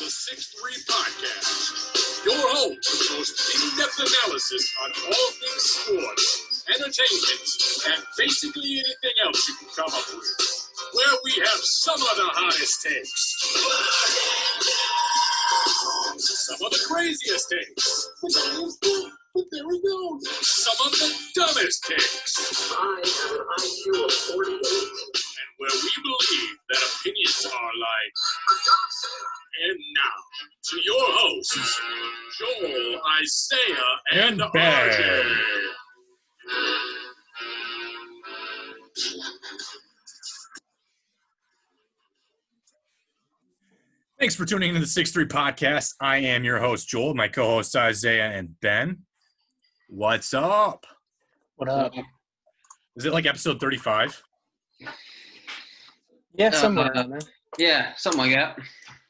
the 6-3 podcast. Your home for the most in-depth analysis on all things sports, entertainment, and basically anything else you can come up with. Where we have some of the hottest takes, some of the craziest takes, but there we go, some of the dumbest takes. I have an IQ of 48. And where we believe that opinions are like. And now, to your hosts, Joel, Isaiah, and RJ. Thanks for tuning into the 6-3 podcast. I am your host, Joel. My co-hosts, Isaiah and Ben. What's up? What up? Is it like episode 35? Yeah, somewhere around there. Yeah, something like that.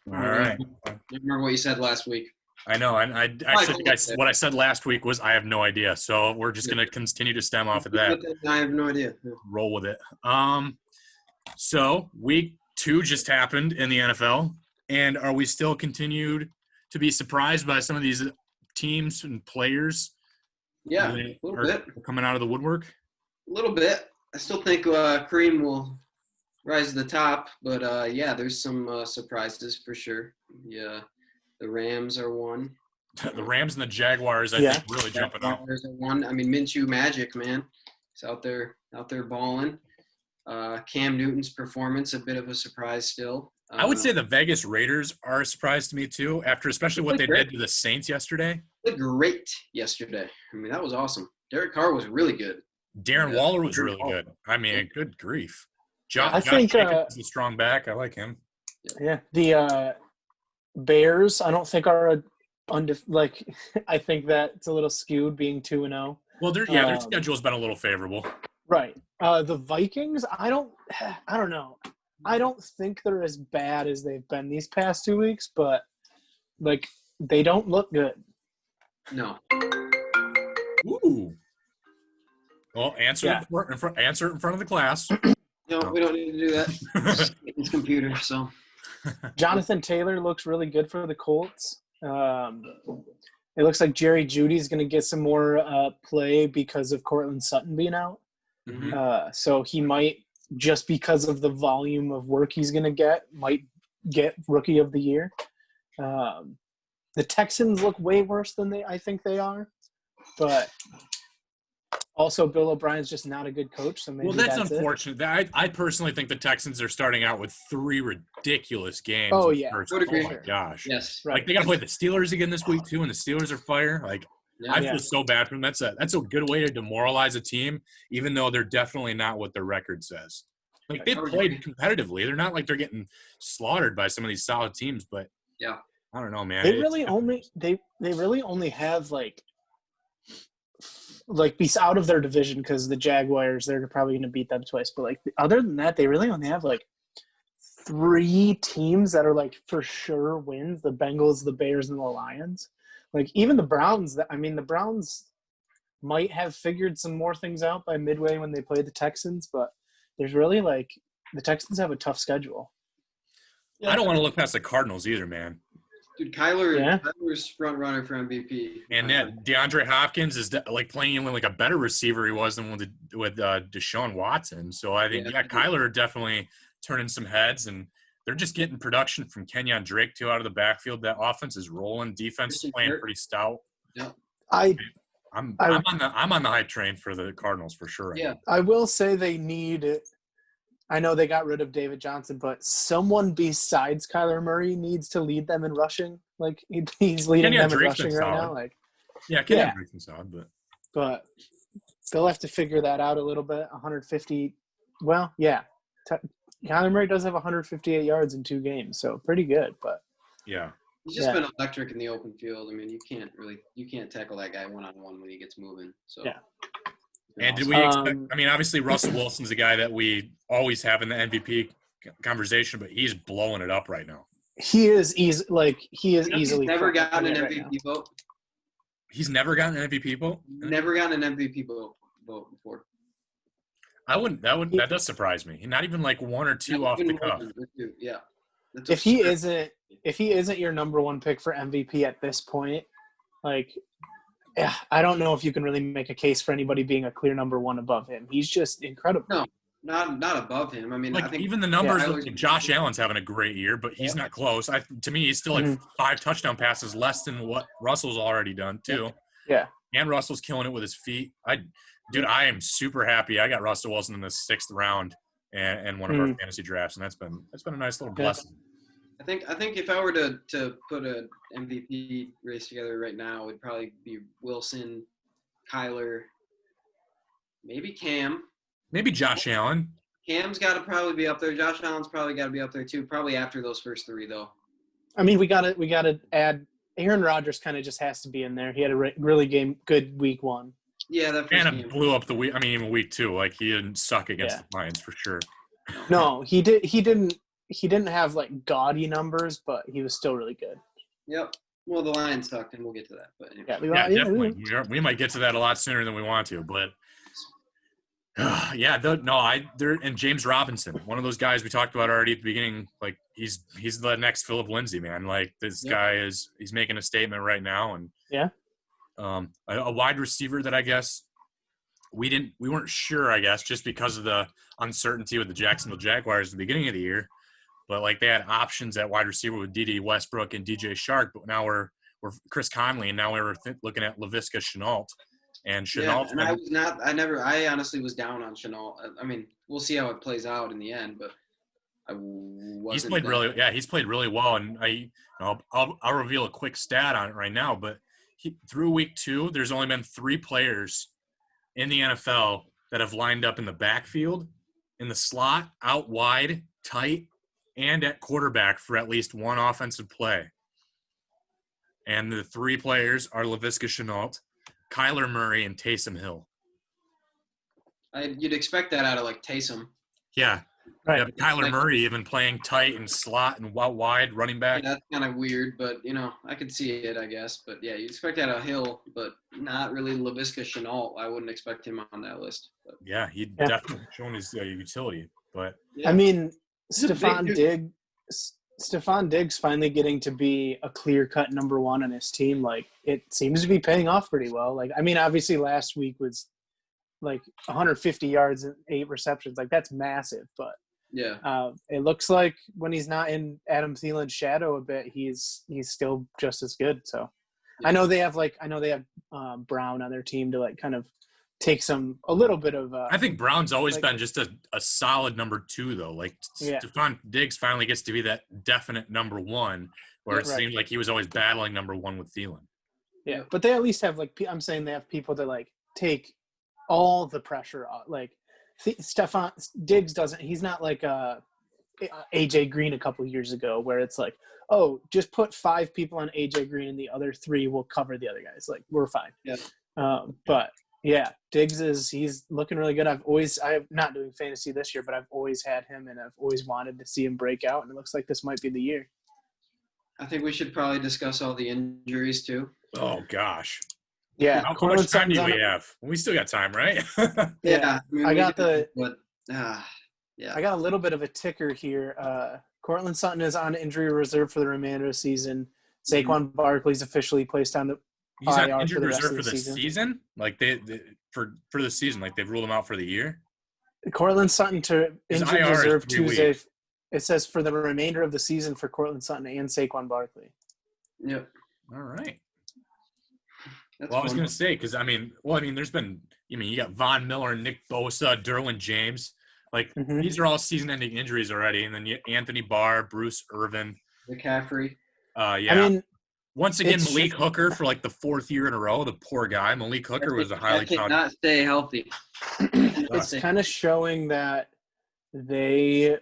All right. I remember what you said last week. I know. I actually think what I said last week was I have no idea. So we're just going to continue to stem off of that. I have no idea. Roll with it. So week 2 just happened in the NFL. And are we still continued to be surprised by some of these teams and players? Yeah, a little bit. Coming out of the woodwork? A little bit. I still think Kareem will rise to the top. But, yeah, there's some surprises for sure. Yeah, the Rams are one. The Rams and the Jaguars, I think, really jumping out. There's one. I mean, Minshew Magic, man. He's out there balling. Cam Newton's performance, a bit of a surprise still. I would say the Vegas Raiders are a surprise to me too, after especially what they did to the Saints yesterday. They looked great yesterday. I mean, that was awesome. Derek Carr was really good. Darren Waller was really good. I mean, good grief. I think Jacobs is a strong back. I like him. Yeah, the Bears, I don't think are I think that it's a little skewed being 2-0. Well, their schedule's been a little favorable. Right. The Vikings, I don't know. I don't think they're as bad as they've been these past 2 weeks, but they don't look good. No. Ooh. Well, answer it in front of the class. No, we don't need to do that. It's computer, so. Jonathan Taylor looks really good for the Colts. It looks like Jerry Jeudy's going to get some more play because of Cortland Sutton being out. Mm-hmm. So he might, just because of the volume of work he's going to might get Rookie of the Year. The Texans look way worse than I think they are. But also Bill O'Brien's just not a good coach. So maybe that's unfortunate. I personally think the Texans are starting out with 3 ridiculous games. Oh, yeah. Would agree. Oh, my gosh. Yes. Right. They got to play the Steelers again this week, too, and the Steelers are fire. I feel so bad for them. That's a good way to demoralize a team, even though they're definitely not what their record says. They played competitively. They're not like they're getting slaughtered by some of these solid teams, but yeah, I don't know, man. They really only have be out of their division because the Jaguars, they're probably going to beat them twice. But other than that, they really only have 3 teams that are for sure wins: the Bengals, the Bears, and the Lions. Even the Browns. The Browns might have figured some more things out by midway when they played the Texans, but there's really the Texans have a tough schedule. I don't want to look past the Cardinals either, man. Dude, Kyler's front runner for MVP. And DeAndre Hopkins is playing with a better receiver he was than with Deshaun Watson. So I think Kyler definitely turning some heads, and they're just getting production from Kenyon Drake too out of the backfield. That offense is rolling. Defense is playing pretty stout. Yeah. I'm on the hype train for the Cardinals for sure. Yeah. I will say they need – I know they got rid of David Johnson, but someone besides Kyler Murray needs to lead them in rushing. He's leading them in rushing right now. Kenyon Drake's been solid, but they'll have to figure that out a little bit. 150 – well, yeah. Kyler Murray does have 158 yards in 2 games, so pretty good. But yeah. He's just been electric in the open field. I mean, you can't tackle that guy one-on-one when he gets moving. So yeah. And did we expect – obviously Russell Wilson's a guy that we always have in the MVP conversation, but he's blowing it up right now. He is easily He's never gotten an MVP vote. He's never gotten an MVP vote? Never gotten an MVP vote before. That does surprise me. Not even 1 or 2 off the cuff. Yeah. If if he isn't your number one pick for MVP at this point, like, yeah, I don't know if you can really make a case for anybody being a clear number one above him. He's just incredible. No, not above him. I mean, Like I think even the numbers Kyler's- look like Josh Allen's having a great year, but he's not close. To me, he's still like 5 touchdown passes less than what Russell's already done too. Yeah. And Russell's killing it with his feet. I am super happy. I got Russell Wilson in the 6th round and one of our fantasy drafts, and that's been a nice little blessing. I think if I were to put an MVP race together right now, it would probably be Wilson, Kyler, maybe Cam. Maybe Josh Allen. Cam's got to probably be up there. Josh Allen's probably got to be up there too. Probably after those first 3 though. I mean, we got to add Aaron Rodgers. Kind of just has to be in there. He had a really good week 1. Yeah, that first And game. blew up the week. I mean, even week 2. Like he didn't suck against the Lions for sure. No, he didn't have like gaudy numbers, but he was still really good. Yep. Well, the Lions sucked, and we'll get to that. But anyway. Yeah, definitely. We might get to that a lot sooner than we want to, but and James Robinson, one of those guys we talked about already at the beginning. Like he's the next Philip Lindsay, man. Like this guy he's making a statement right now, and a wide receiver that I guess we weren't sure, I guess, just because of the uncertainty with the Jacksonville Jaguars at the beginning of the year. But like they had options at wide receiver with D.D. Westbrook and DJ Shark, but now we're Chris Conley, and now we're looking at Laviska Shenault. And Shenault, I honestly was down on Shenault. I mean, we'll see how it plays out in the end, but he's played really well, and I'll reveal a quick stat on it right now. But through week 2, there's only been 3 players in the NFL that have lined up in the backfield, in the slot, out wide, tight, and at quarterback for at least one offensive play. And the 3 players are Laviska Shenault, Kyler Murray, and Taysom Hill. You'd expect that out of like Taysom. Yeah. Right. Yeah, but Kyler Murray even playing tight and slot and wide running back. Yeah, that's kind of weird, but I could see it, I guess. But yeah, you expect that out of Hill, but not really Laviska Shenault. I wouldn't expect him on that list. But. Yeah, he definitely shown his utility. But I mean, Stephon Diggs finally getting to be a clear-cut number 1 on his team. Like it seems to be paying off pretty well. Like I mean, obviously last week was like 150 yards and 8 receptions. Like that's massive, but. Yeah. It looks like when he's not in Adam Thielen's shadow a bit, he's still just as good. So I know they have Brown on their team to like kind of take a little bit of. I think Brown's always been just a solid number 2 though. Like Stephon Diggs finally gets to be that definite number 1, where it seemed like he was always battling number 1 with Thielen. Yeah, but they at least have I'm saying they have people that like take all the pressure off. Like Stephon Diggs doesn't. He's not like AJ Green a couple of years ago, where it's like, oh, just put 5 people on AJ Green and the other 3 will cover the other guys. Like we're fine. Yeah. But yeah, Diggs he's looking really good. I'm not doing fantasy this year, but I've always had him and I've always wanted to see him break out, and it looks like this might be the year. I think we should probably discuss all the injuries too. Oh gosh. Yeah. How much time do we have? We still got time, right? Yeah. I got a little bit of a ticker here. Cortland Sutton is on injury reserve for the remainder of the season. Saquon Barkley's officially placed on the He's IR on injured for the rest reserve of for the the season. season? Like for the season, like they've ruled him out for the year? Cortland Sutton to His injured IR is reserve 3 Tuesday. weeks. It says for the remainder of the season for Cortland Sutton and Saquon Barkley. Yep. All right. That's I was fun. going to say, because, there's been – you got Von Miller, Nick Bosa, Derwin James. Like, these are all season-ending injuries already. And then you Anthony Barr, Bruce Irvin. McCaffrey. Yeah. Once again, Malik Hooker for, like, the 4th year in a row. The poor guy. Malik Hooker was a highly touted – cannot stay healthy. It's kind of showing that they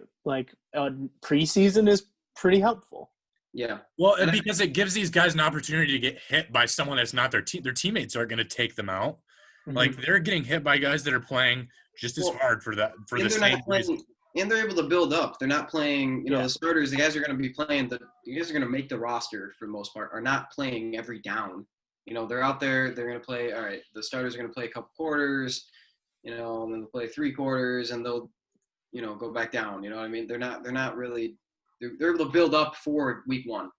preseason is pretty helpful. Yeah. Well, because it gives these guys an opportunity to get hit by someone that's not their team. Their teammates aren't going to take them out. Mm-hmm. Like they're getting hit by guys that are playing just as hard for the same reason. And they're able to build up. They're not playing, the starters, the guys are going to be playing, the guys are going to make the roster for the most part, are not playing every down. They're out there, they're going to play, all right, the starters are going to play a couple quarters, and then they'll play 3 quarters, and they'll, go back down. You know what I mean? They're not really they're able to build up for week 1.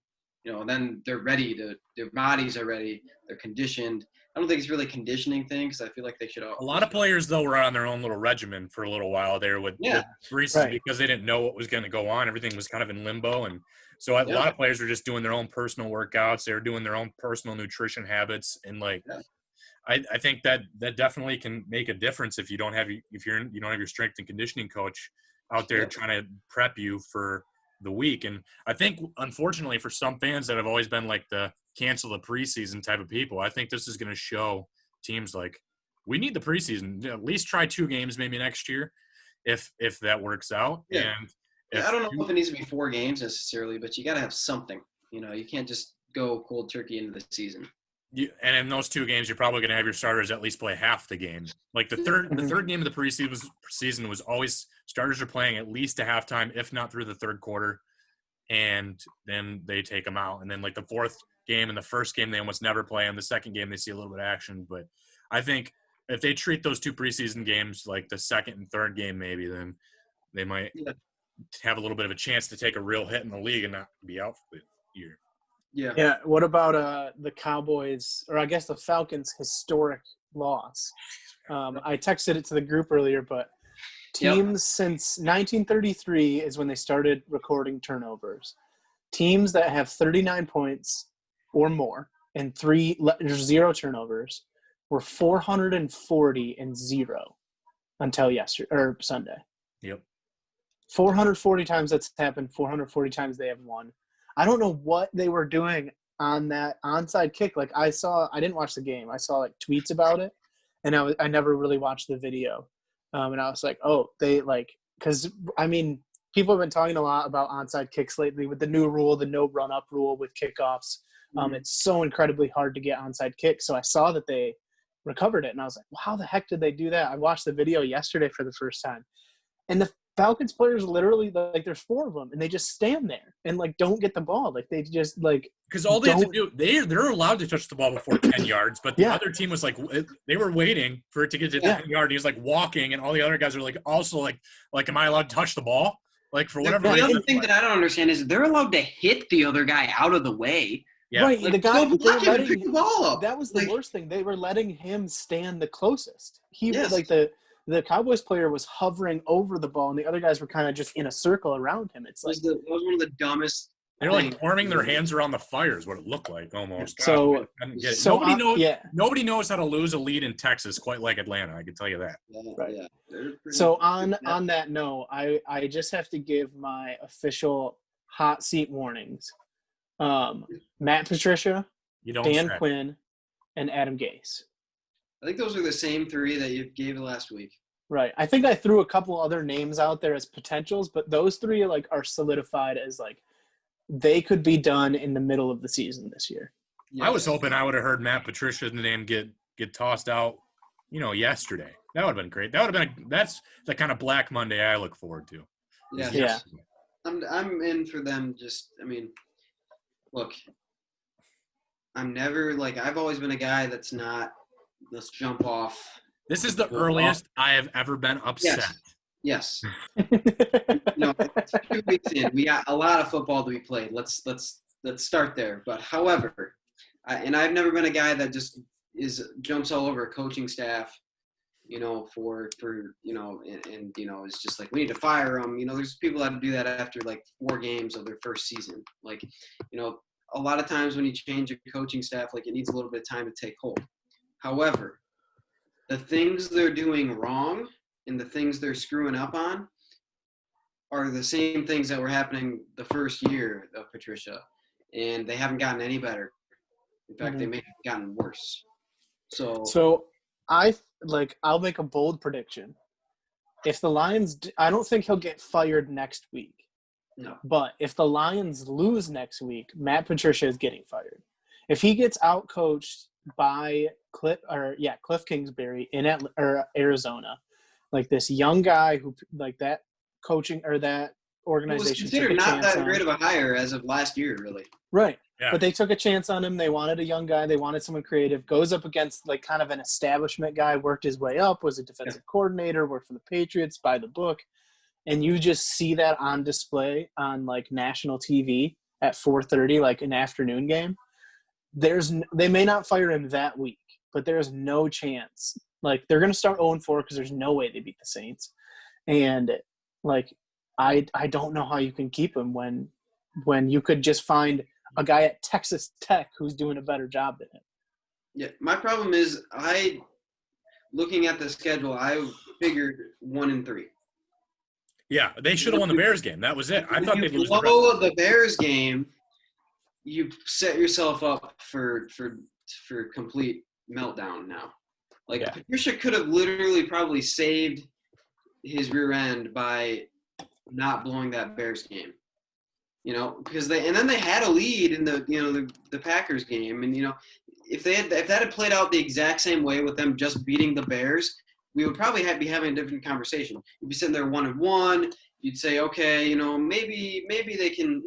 And then they're ready their bodies are ready. They're conditioned. I don't think it's really a conditioning thing because I feel like they should. A lot of players, though, were on their own little regimen for a little while there with preseason right. because they didn't know what was going to go on. Everything was kind of in limbo. And so a lot of players were just doing their own personal workouts. They were doing their own personal nutrition habits. And, I think that definitely can make a difference if you don't have your strength and conditioning coach out there trying to prep you for the week. And I think, unfortunately, for some fans that have always been like the cancel the preseason type of people, I think this is going to show teams like we need the preseason. At least try 2 games maybe next year if that works out. Yeah. And I don't know if it needs to be 4 games necessarily, but you got to have something. You can't just go cold turkey into the season. And in those 2 games, you're probably going to have your starters at least play half the game. Like the third game of the preseason was always starters are playing at least a halftime, if not through the third quarter, and then they take them out. And then like the 4th game and the first game, they almost never play. And the second game, they see a little bit of action. But I think if they treat those 2 preseason games like the second and third game, maybe then they might have a little bit of a chance to take a real hit in the league and not be out for the year. Yeah. What about the Cowboys, or I guess the Falcons' historic loss? I texted it to the group earlier, but teams since 1933 is when they started recording turnovers. Teams that have 39 points or more and 0 turnovers were 440-0 until yesterday or Sunday. Yep. 440 times that's happened. 440 times they have won. I don't know what they were doing on that onside kick. Like I didn't watch the game. I saw like tweets about it, and I never really watched the video. And I was like, oh, they because I mean, people have been talking a lot about onside kicks lately with the new rule, the no run up rule with kickoffs. It's so incredibly hard to get onside kicks. So I saw that they recovered it, and I was like, well, how the heck did they do that? I watched the video yesterday for the first time, and the Falcons players literally there's 4 of them and they just stand there and don't get the ball. They just because all they have to do they're allowed to touch the ball before 10 yards, but the other team was they were waiting for it to get to 10 yards. He was walking, and all the other guys are also am I allowed to touch the ball? For whatever reason. The other thing that I don't understand is they're allowed to hit the other guy out of the way. Yeah. Right, the guy pick the ball up. That was the worst thing. They were letting him stand the closest. He the Cowboys player was hovering over the ball, and the other guys were kind of just in a circle around him. It's that was one of the dumbest. They're warming their hands around the fire is what it looked like almost. So nobody knows how to lose a lead in Texas quite like Atlanta. I can tell you that. Right. So on that note, I just have to give my official hot seat warnings. Matt Patricia, Dan Quinn, and Adam Gase. I think those are the same 3 that you gave last week. Right. I think I threw a couple other names out there as potentials, but those 3 are solidified as they could be done in the middle of the season this year. Yes. I was hoping I would have heard Matt Patricia's name get tossed out, yesterday. That would have been great. That's the kind of Black Monday I look forward to. Yeah. I'm in for them. Look, I'm never I've always been a guy that's not. Let's jump off. This is the earliest I have ever been upset. Yes. 2 weeks in, we got a lot of football to be played. Let's start there. But however, I've never been a guy that just jumps all over a coaching staff, for it's just we need to fire them. There's people that do that after 4 games of their first season. A lot of times when you change a coaching staff, it needs a little bit of time to take hold. However, the things they're doing wrong and the things they're screwing up on are the same things that were happening the first year of Patricia, and they haven't gotten any better. In fact, they may have gotten worse. So I'll make a bold prediction. If the Lions – I don't think he'll get fired next week. No. But if the Lions lose next week, Matt Patricia is getting fired. If he gets outcoached by Cliff Kingsbury in Arizona, this young guy who that coaching or that organization was considered not that great of a hire as of last year, really. Right. Yeah. But they took a chance on him. They wanted a young guy. They wanted someone creative. Goes up against kind of an establishment guy, worked his way up, was a defensive coordinator, worked for the Patriots, by the book. and you just see that on display on like national TV at 4:30, like an afternoon game, they may not fire him that week, but there's no chance. Like they're going to start 0-4 because there's no way they beat the Saints. And like, I don't know how you can keep him when you could just find a guy at Texas Tech who's doing a better job than him. Yeah, my problem is looking at the schedule, I figured 1-3. Yeah, they should have won the Bears game. That was it. I thought they'd lose the Bears game. You set yourself up for complete meltdown now. Like Patricia could have literally probably saved his rear end by not blowing that Bears game. Because then they had a lead in the Packers game, and if that had played out the exact same way with them just beating the Bears, we would probably be having a different conversation. You'd be sitting there 1-1. You'd say, okay, maybe they can,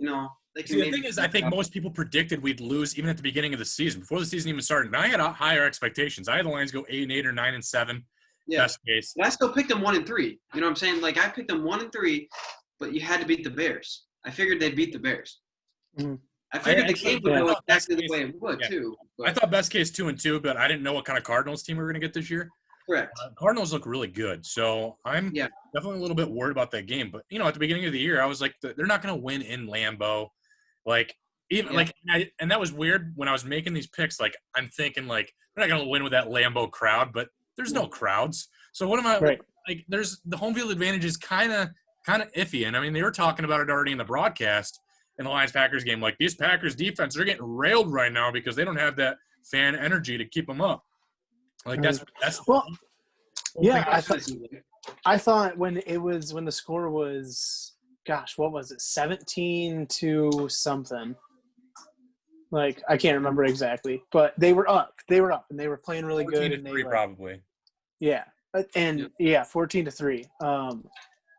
they can. See, the thing is, I think most people predicted we'd lose even at the beginning of the season, before the season even started. And I had higher expectations. I had the Lions go 8-8 or 9-7. Yeah. Best case. But I still picked them 1-3. You know what I'm saying? Like I picked them 1-3, but you had to beat the Bears. I figured they'd beat the Bears. Mm-hmm. I figured the game would go exactly the way it would too. But. I thought best case 2-2, but I didn't know what kind of Cardinals team we were going to get this year. Correct. Cardinals look really good, so I'm definitely a little bit worried about that game. But at the beginning of the year, I was like, they're not going to win in Lambeau. Like and that was weird when I was making these picks. Like I'm thinking like they're not going to win with that Lambeau crowd, but there's no crowds. So what am I like? There's the home field advantage is kind of iffy, and I mean they were talking about it already in the broadcast in the Lions-Packers game. Like these Packers defense, they're getting railed right now because they don't have that fan energy to keep them up. Like that's well, yeah. I thought when the score was, gosh, what was it, 17 something? Like I can't remember exactly, but they were up, and they were playing really good. And they probably. Yeah, and 14-3.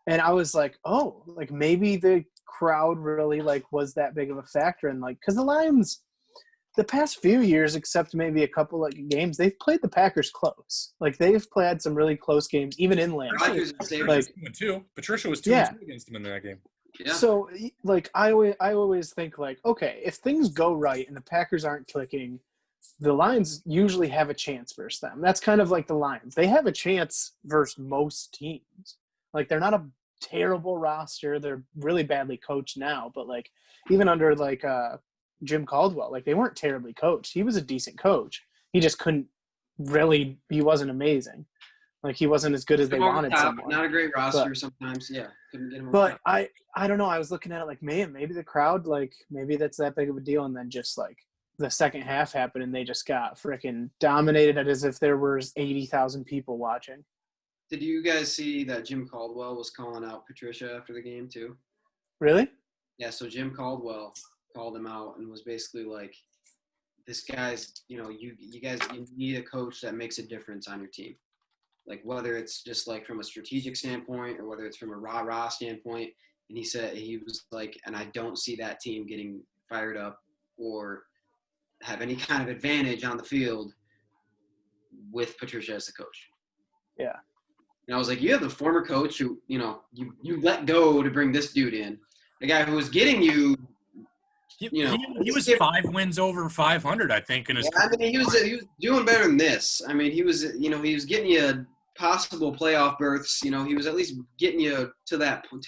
And I was like, oh, like maybe the crowd really like was that big of a factor, and like because the Lions, the past few years, except maybe a couple like games, they've played the Packers close. Like they've played some really close games, even in Lambeau. Patricia was 2-2 against them in that game. Yeah. So like I always think like, okay, if things go right and the Packers aren't clicking, the Lions usually have a chance versus them. That's kind of like the Lions. They have a chance versus most teams. Like they're not a terrible roster. They're really badly coached now, but like even under like Jim Caldwell, like they weren't terribly coached. He was a decent coach. He just couldn't really. He wasn't amazing. Like he wasn't as good as they wanted. Not a great roster sometimes. Yeah, couldn't get him. But I don't know. I was looking at it like, man, maybe the crowd, like maybe that's that big of a deal, and then just like the second half happened and they just got freaking dominated as if there was 80,000 people watching. Did you guys see that Jim Caldwell was calling out Patricia after the game too? Really? Yeah, so Jim Caldwell called him out and was basically like, this guy's, you guys need a coach that makes a difference on your team. Like whether it's just like from a strategic standpoint or whether it's from a rah-rah standpoint. And he was like, and I don't see that team getting fired up or have any kind of advantage on the field with Patricia as the coach. Yeah. And I was like, you have the former coach who, you let go to bring this dude in. The guy who was getting you, he was 5 wins over 500, I think, in his career. I mean, he was doing better than this. I mean, he was getting you possible playoff berths. He was at least getting you to that point.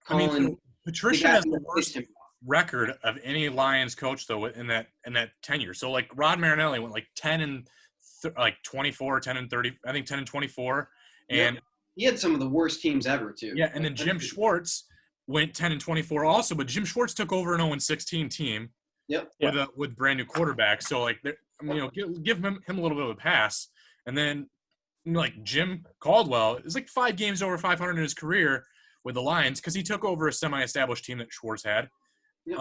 I mean, Patricia has the worst record of any Lions coach though in that tenure. So like Rod Marinelli went like 24, 10-30, I think 10-24, and he had some of the worst teams ever too. Yeah, and then Jim Schwartz went 10-24 also, but Jim Schwartz took over an 0-16 team. Yep. With brand new quarterback. So like, give him a little bit of a pass. And then like Jim Caldwell is like 5 games over 500 in his career with the Lions because he took over a semi-established team that Schwartz had. Yep.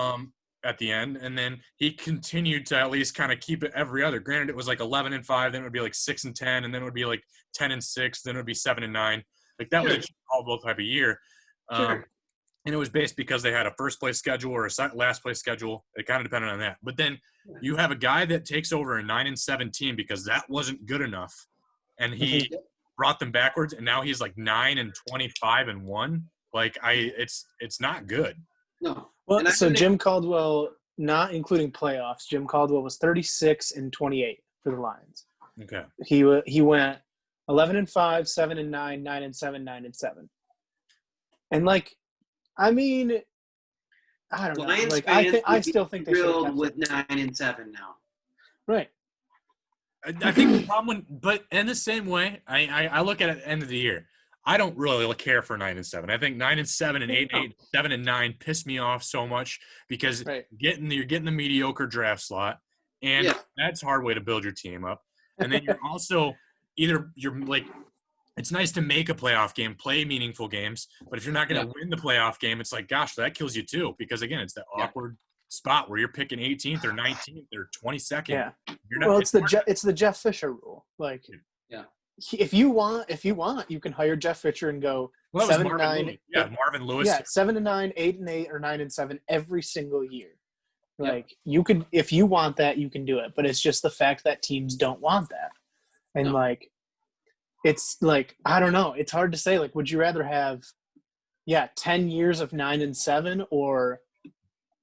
At the end, and then he continued to at least kind of keep it every other. Granted, it was like 11-5, then it would be like 6-10, and then it would be like 10-6, then it would be 7-9. Like that was a Caldwell type of year, and it was based because they had a first place schedule or a last place schedule. It kind of depended on that. But then you have a guy that takes over a 9-7 team because that wasn't good enough, and he brought them backwards, and now he's like 9-25-1. Like it's not good. No. Well, so Jim Caldwell, not including playoffs, Jim Caldwell was 36-28 for the Lions. Okay. He went 11-5, 7-9, 9-7, 9-7. And like, I mean, I don't know. Lions Like, fans I still think they should have thrilled kept with it. 9-7 now. Right. I think the problem, but in the same way, I look at it at the end of the year. I don't really care for 9-7. I think 9-7 and 8-8, 7-9 piss me off so much because you're getting the mediocre draft slot, and that's a hard way to build your team up. And then you're also you're like, it's nice to make a playoff game, play meaningful games, but if you're not going to win the playoff game, it's like, gosh, that kills you too. Because again, it's that awkward spot where you're picking 18th or 19th or 22nd. Yeah. You're not, Well, it's the Jeff Fisher rule. Like, if you want, you can hire Jeff Fisher and go 7-9. Marvin Lewis. Yeah, 7-9, 8-8, or 9-7 every single year. Like you could, if you want that, you can do it. But it's just the fact that teams don't want that, and like, it's like, I don't know. It's hard to say. Like, would you rather have, 10 years of 9-7 or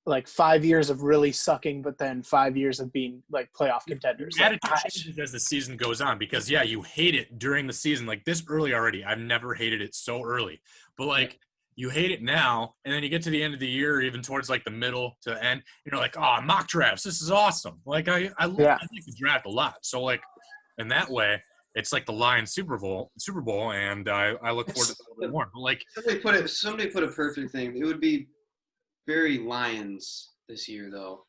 like 5 years of really sucking, but then 5 years of being like playoff contenders? The attitude changes as the season goes on because you hate it during the season, like this early already. I've never hated it so early, but like you hate it now, and then you get to the end of the year, even towards like the middle to the end, and you're like, oh, mock drafts, this is awesome. Like I like the draft a lot. So like in that way, it's like the Lions Super Bowl, and I look forward to it a little bit more. But like somebody put a perfect thing. It would be very Lions this year, though,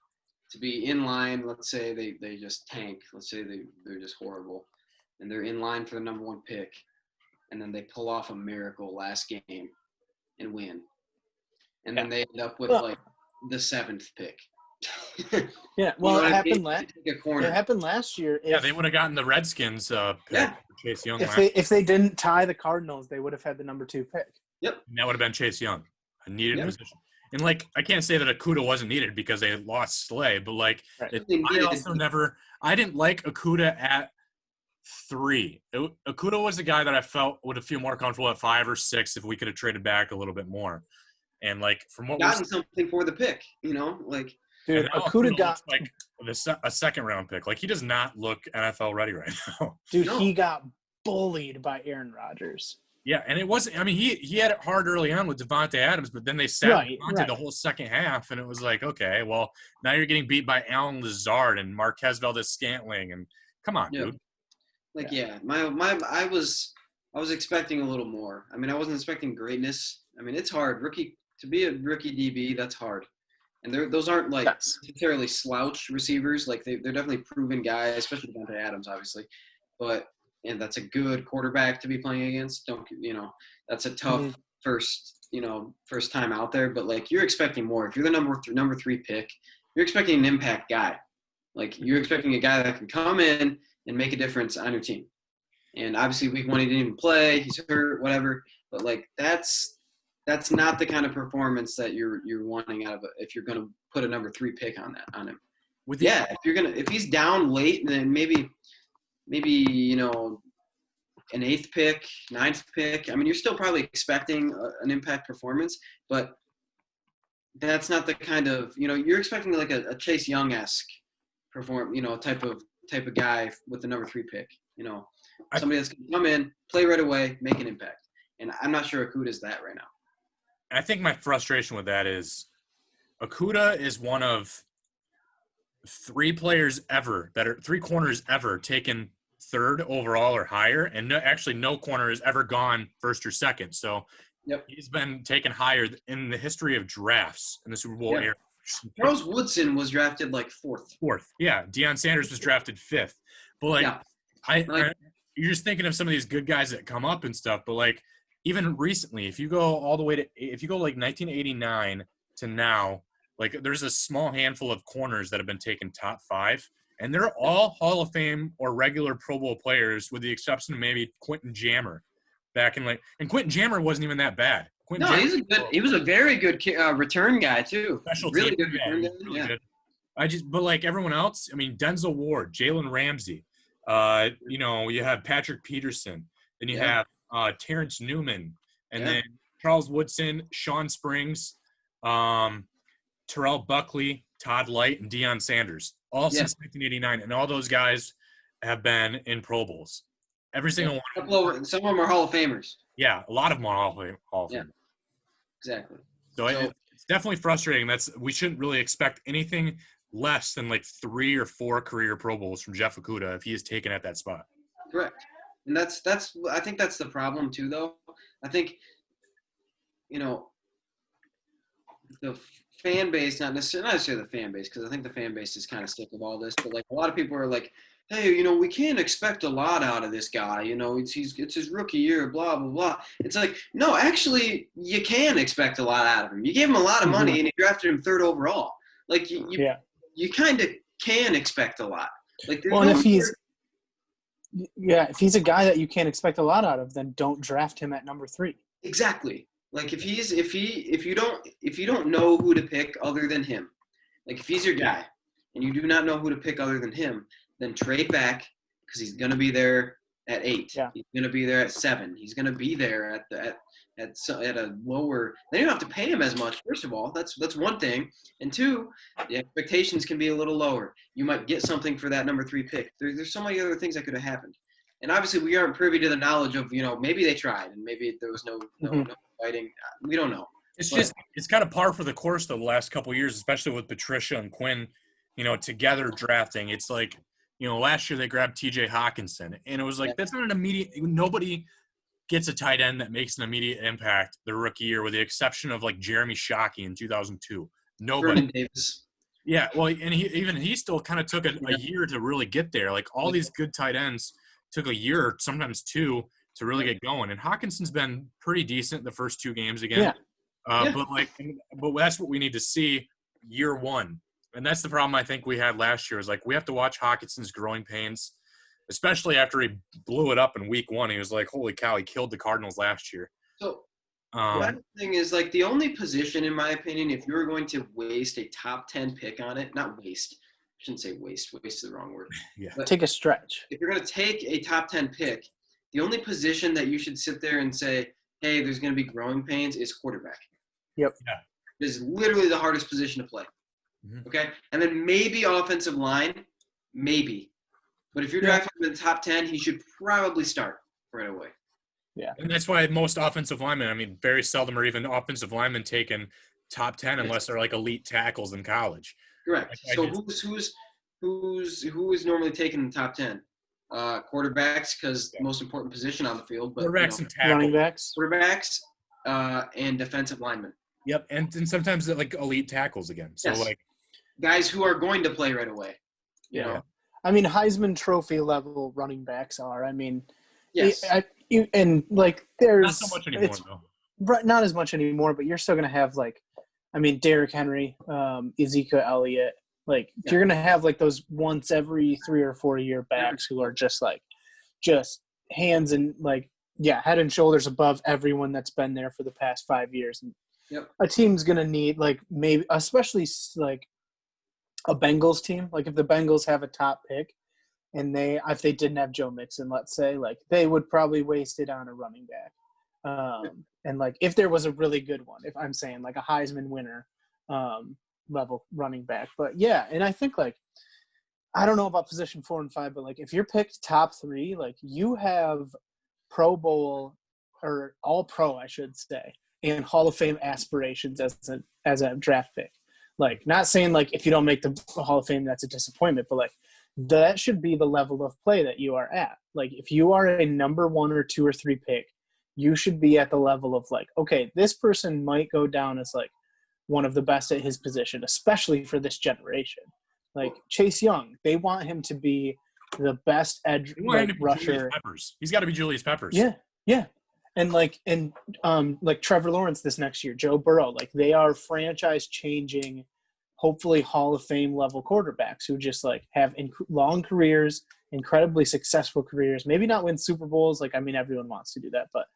to be in line. Let's say they just tank. Let's say they're just horrible, and they're in line for the number 1 pick, and then they pull off a miracle last game and win, and then they end up with like the 7th pick. Well, it happened It happened last year. They would have gotten the Redskins pick for Chase Young. If they didn't tie the Cardinals, they would have had the number 2 pick. Yep, and that would have been Chase Young, a needed position. And like, I can't say that Okudah wasn't needed because they lost Slay, but like, I didn't like Okudah at 3. Okudah was the guy that I felt would have feel more comfortable at 5 or 6 if we could have traded back a little bit more. And like, from what gotten something for the pick, like. Dude, Okudah got like a second round pick. Like, he does not look NFL ready right now. Dude, he got bullied by Aaron Rodgers. Yeah, and it wasn't. I mean, he had it hard early on with Devontae Adams, but then they sat Devontae the whole second half, and it was like, okay, well, now you're getting beat by Allen Lazard and Marquez Valdez-Scantling, and come on, dude. Like, I was expecting a little more. I mean, I wasn't expecting greatness. I mean, it's hard. To be a rookie DB, that's hard. And those aren't like necessarily slouch receivers. Like they're definitely proven guys, especially Devontae Adams, obviously. And that's a good quarterback to be playing against. That's a tough first time out there. But like, you're expecting more. If you're the number 3 pick, you're expecting an impact guy. Like, you're expecting a guy that can come in and make a difference on your team. And obviously, week 1 he didn't even play. He's hurt, whatever. But like, that's not the kind of performance that you're wanting out of it if you're going to put a number 3 pick on him. If he's down late, then maybe an 8th pick, 9th pick. I mean, you're still probably expecting an impact performance, but that's not the kind of you're expecting like a Chase Young-esque type of guy with the number 3 pick. Somebody that's going to come in, play right away, make an impact. And I'm not sure Okudah is that right now. I think my frustration with that is Okudah is one of 3 players ever that are 3 corners ever taken 3rd overall or higher, and no corner has ever gone 1st or 2nd. So he's been taken higher in the history of drafts in the Super Bowl era. Charles Woodson was drafted like 4th. Yeah. Deion Sanders was drafted 5th. But you're just thinking of some of these good guys that come up and stuff, but like, even recently, if you go like 1989 to now, like there's a small handful of corners that have been taken top 5, and they're all Hall of Fame or regular Pro Bowl players, with the exception of maybe Quentin Jammer back in and Quentin Jammer wasn't even that bad. He was a very good return guy too. Really good return guy. But like everyone else, I mean, Denzel Ward, Jalen Ramsey, you have Patrick Peterson. Then you have Terrence Newman, and then Charles Woodson, Sean Springs, Terrell Buckley, Todd Light, and Deion Sanders, all since 1989. And all those guys have been in Pro Bowls. Every single one. Some of them are Hall of Famers. Yeah, a lot of them are Hall of Fame. Yeah, exactly. So it's definitely frustrating. We shouldn't really expect anything less than like 3 or 4 career Pro Bowls from Jeff Okudah if he is taken at that spot. Correct. And I think that's the problem too, though. I think, the fan base, not necessarily the fan base, because I think the fan base is kind of sick of all this, but like a lot of people are like, hey, we can't expect a lot out of this guy. It's his rookie year, blah, blah, blah. It's like, no, actually, you can expect a lot out of him. You gave him a lot of money and you drafted him 3rd overall. Like, you kind of can expect a lot. Like, if he's a guy that you can't expect a lot out of, then don't draft him at number 3. Exactly. Like if you don't know who to pick other than him, like if he's your guy and you do not know who to pick other than him, then trade back because he's going to be there at 8. Yeah. He's going to be there at 7. He's going to be there at a lower. Then you don't have to pay him as much. First of all, that's one thing, and 2, the expectations can be a little lower. You might get something for that number 3 pick. There's so many other things that could have happened, and obviously we aren't privy to the knowledge of maybe they tried and maybe there was no fighting. We don't know. It's kind of par for the course though the last couple of years, especially with Patricia and Quinn, together drafting. It's like. Last year they grabbed T.J. Hawkinson, and it was like that's not an immediate – nobody gets a tight end that makes an immediate impact their rookie year with the exception of, like, Jeremy Shockey in 2002. Nobody. Vernon Davis. Yeah, well, and he still kind of took a year to really get there. Like, all these good tight ends took a year, sometimes 2, to really get going. And Hawkinson's been pretty decent the first 2 games again. Yeah. But that's what we need to see year 1. And that's the problem I think we had last year is like we have to watch Hawkinson's growing pains, especially after he blew it up in week 1. He was like, holy cow, he killed the Cardinals last year. So the thing is like the only position, in my opinion, if you're going to waste a top 10 pick on it, not waste, I shouldn't say waste. Waste is the wrong word. Yeah. Take a stretch. If you're going to take a top 10 pick, the only position that you should sit there and say, hey, there's going to be growing pains is quarterback. Yep. Yeah. It is literally the hardest position to play. Mm-hmm. Okay, and then maybe offensive line, maybe. But if you're drafting him in the top 10, he should probably start right away. Yeah. And that's why most offensive linemen, very seldom are even offensive linemen taken top 10 unless they're like elite tackles in college. Correct. So who is normally taken in the top 10? Quarterbacks, because the most important position on the field. But quarterbacks and tackles. Running backs. Quarterbacks and defensive linemen. Yep, and sometimes like elite tackles again. So like guys who are going to play right away. You know? Heisman Trophy level running backs are. Yes. And like there's not so much anymore though. Not as much anymore, but you're still gonna have like, Derrick Henry, Ezekiel Elliott. Like you're gonna have like those once every 3 or 4 year backs who are just hands and head and shoulders above everyone that's been there for the past 5 years. And a team's gonna need maybe especially a Bengals team. Like if the Bengals have a top pick and if they didn't have Joe Mixon, let's say, they would probably waste it on a running back. And if there was a really good one, if I'm saying a Heisman winner level running back. But and I think I don't know about position 4 and 5, but if you're picked top 3, you have Pro Bowl or All Pro, I should say, and Hall of Fame aspirations as a draft pick. Not saying if you don't make the Hall of Fame, that's a disappointment, but that should be the level of play that you are at. If you are a number 1 or 2 or 3 pick, you should be at the level of okay, this person might go down as one of the best at his position, especially for this generation. Chase Young, they want him to be the best edge rusher. He's got to be Julius Peppers. Yeah. And Trevor Lawrence this next year, Joe Burrow, they are franchise changing, hopefully Hall of Fame level quarterbacks who just have long careers, incredibly successful careers, maybe not win Super Bowls. Everyone wants to do that, but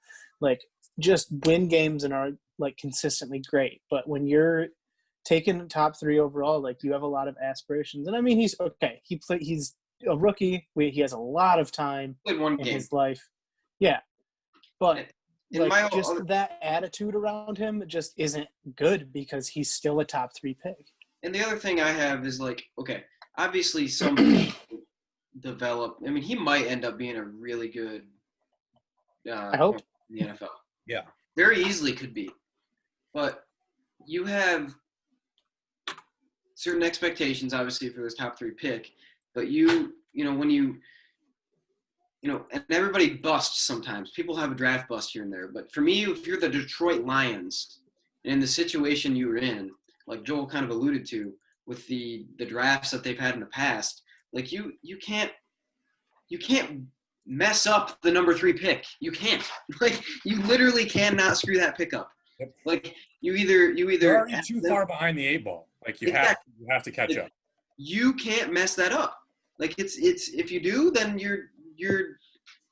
just win games and are consistently great. But when you're taking top 3 overall, you have a lot of aspirations. And he's okay. He's a rookie. He has a lot of time in his life. Yeah. But In my just that attitude around him just isn't good because he's still a top 3 pick. And the other thing I have is like, okay, obviously some develop. I mean, he might end up being a really good. I hope in the NFL. Yeah, Very easily could be, but you have certain expectations, obviously, for this top 3 pick. But when and everybody busts sometimes. People have a draft bust here and there. But for me, if you're the Detroit Lions and in the situation you were in, like Joel kind of alluded to, with the drafts that they've had in the past, like you can't mess up the number 3 pick. You can't. Like you literally cannot screw that pick up. Yep. Like you either you're already too far behind the 8 ball. Like you have to catch up. You can't mess that up. Like it's if you do, then you're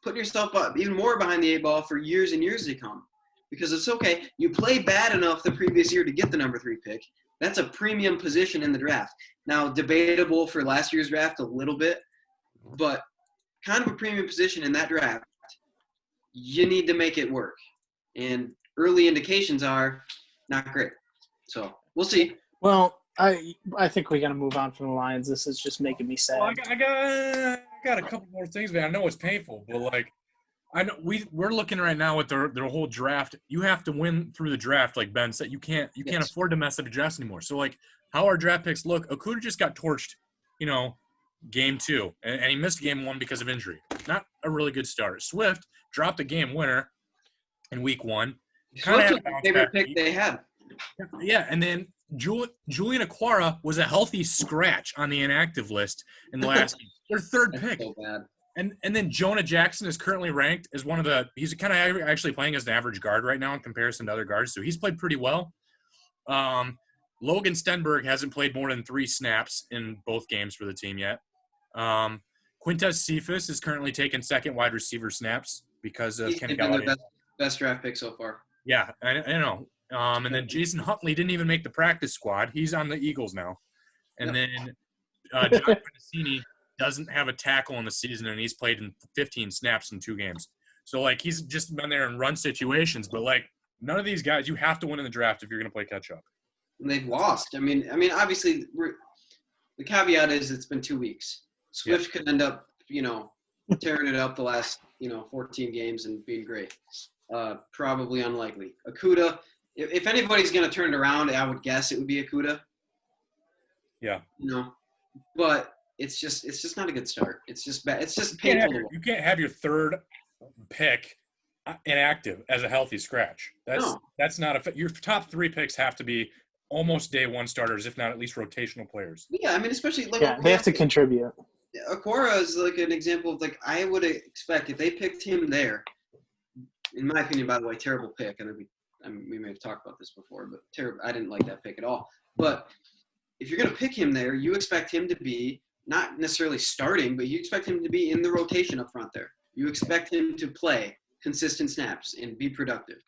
putting yourself up even more behind the 8 ball for years and years to come. Because it's okay. You play bad enough the previous year to get the number 3 pick. That's a premium position in the draft. Now, debatable for last year's draft a little bit, but kind of a premium position in that draft. You need to make it work. And early indications are not great. So we'll see. Well, I think we got to move on from the Lions. This is just making me sad. Well, I got a couple more things, man. I know it's painful, but like, I know we're looking right now at their whole draft. You have to win through the draft, like Ben said. You can't afford to mess up the draft anymore. So like, how our draft picks look. Okuda just got torched, game 2, and he missed game 1 because of injury. Not a really good start. Swift dropped a game winner in week 1. Swift was the favorite pick they had. Yeah, and then Julian Aquara was a healthy scratch on the inactive list in the last game. Their 3rd pick. So bad. And then Jonah Jackson is currently ranked as one of the – he's kind of actually playing as an average guard right now in comparison to other guards, so he's played pretty well. Logan Stenberg hasn't played more than 3 snaps in both games for the team yet. Quintez Cephas is currently taking 2nd wide receiver snaps because of Kenny Galladay. Their best draft pick so far. Yeah, I know. And then Jason Huntley didn't even make the practice squad. He's on the Eagles now. And then John Pedicini doesn't have a tackle in the season, and he's played in 15 snaps in 2 games. So, like, he's just been there in run situations. But, like, none of these guys, you have to win in the draft if you're going to play catch-up. And they've lost. I mean, obviously, the caveat is it's been 2 weeks. Swift could end up, tearing it up the last, 14 games and being great. Probably unlikely. Okuda, if anybody's going to turn it around, I would guess it would be Okuda. Yeah. But it's just not a good start. It's just bad. It's just painful. You can't have your 3rd pick inactive as a healthy scratch. That's not your top 3 picks have to be almost day 1 starters, if not at least rotational players. Yeah, I mean, especially like they have to contribute. Aquara is like an example of like I would expect if they picked him there. In my opinion, by the way, terrible pick. And we may have talked about this before, but terrible. I didn't like that pick at all. But if you're going to pick him there, you expect him to be not necessarily starting, but you expect him to be in the rotation up front there. You expect him to play consistent snaps and be productive.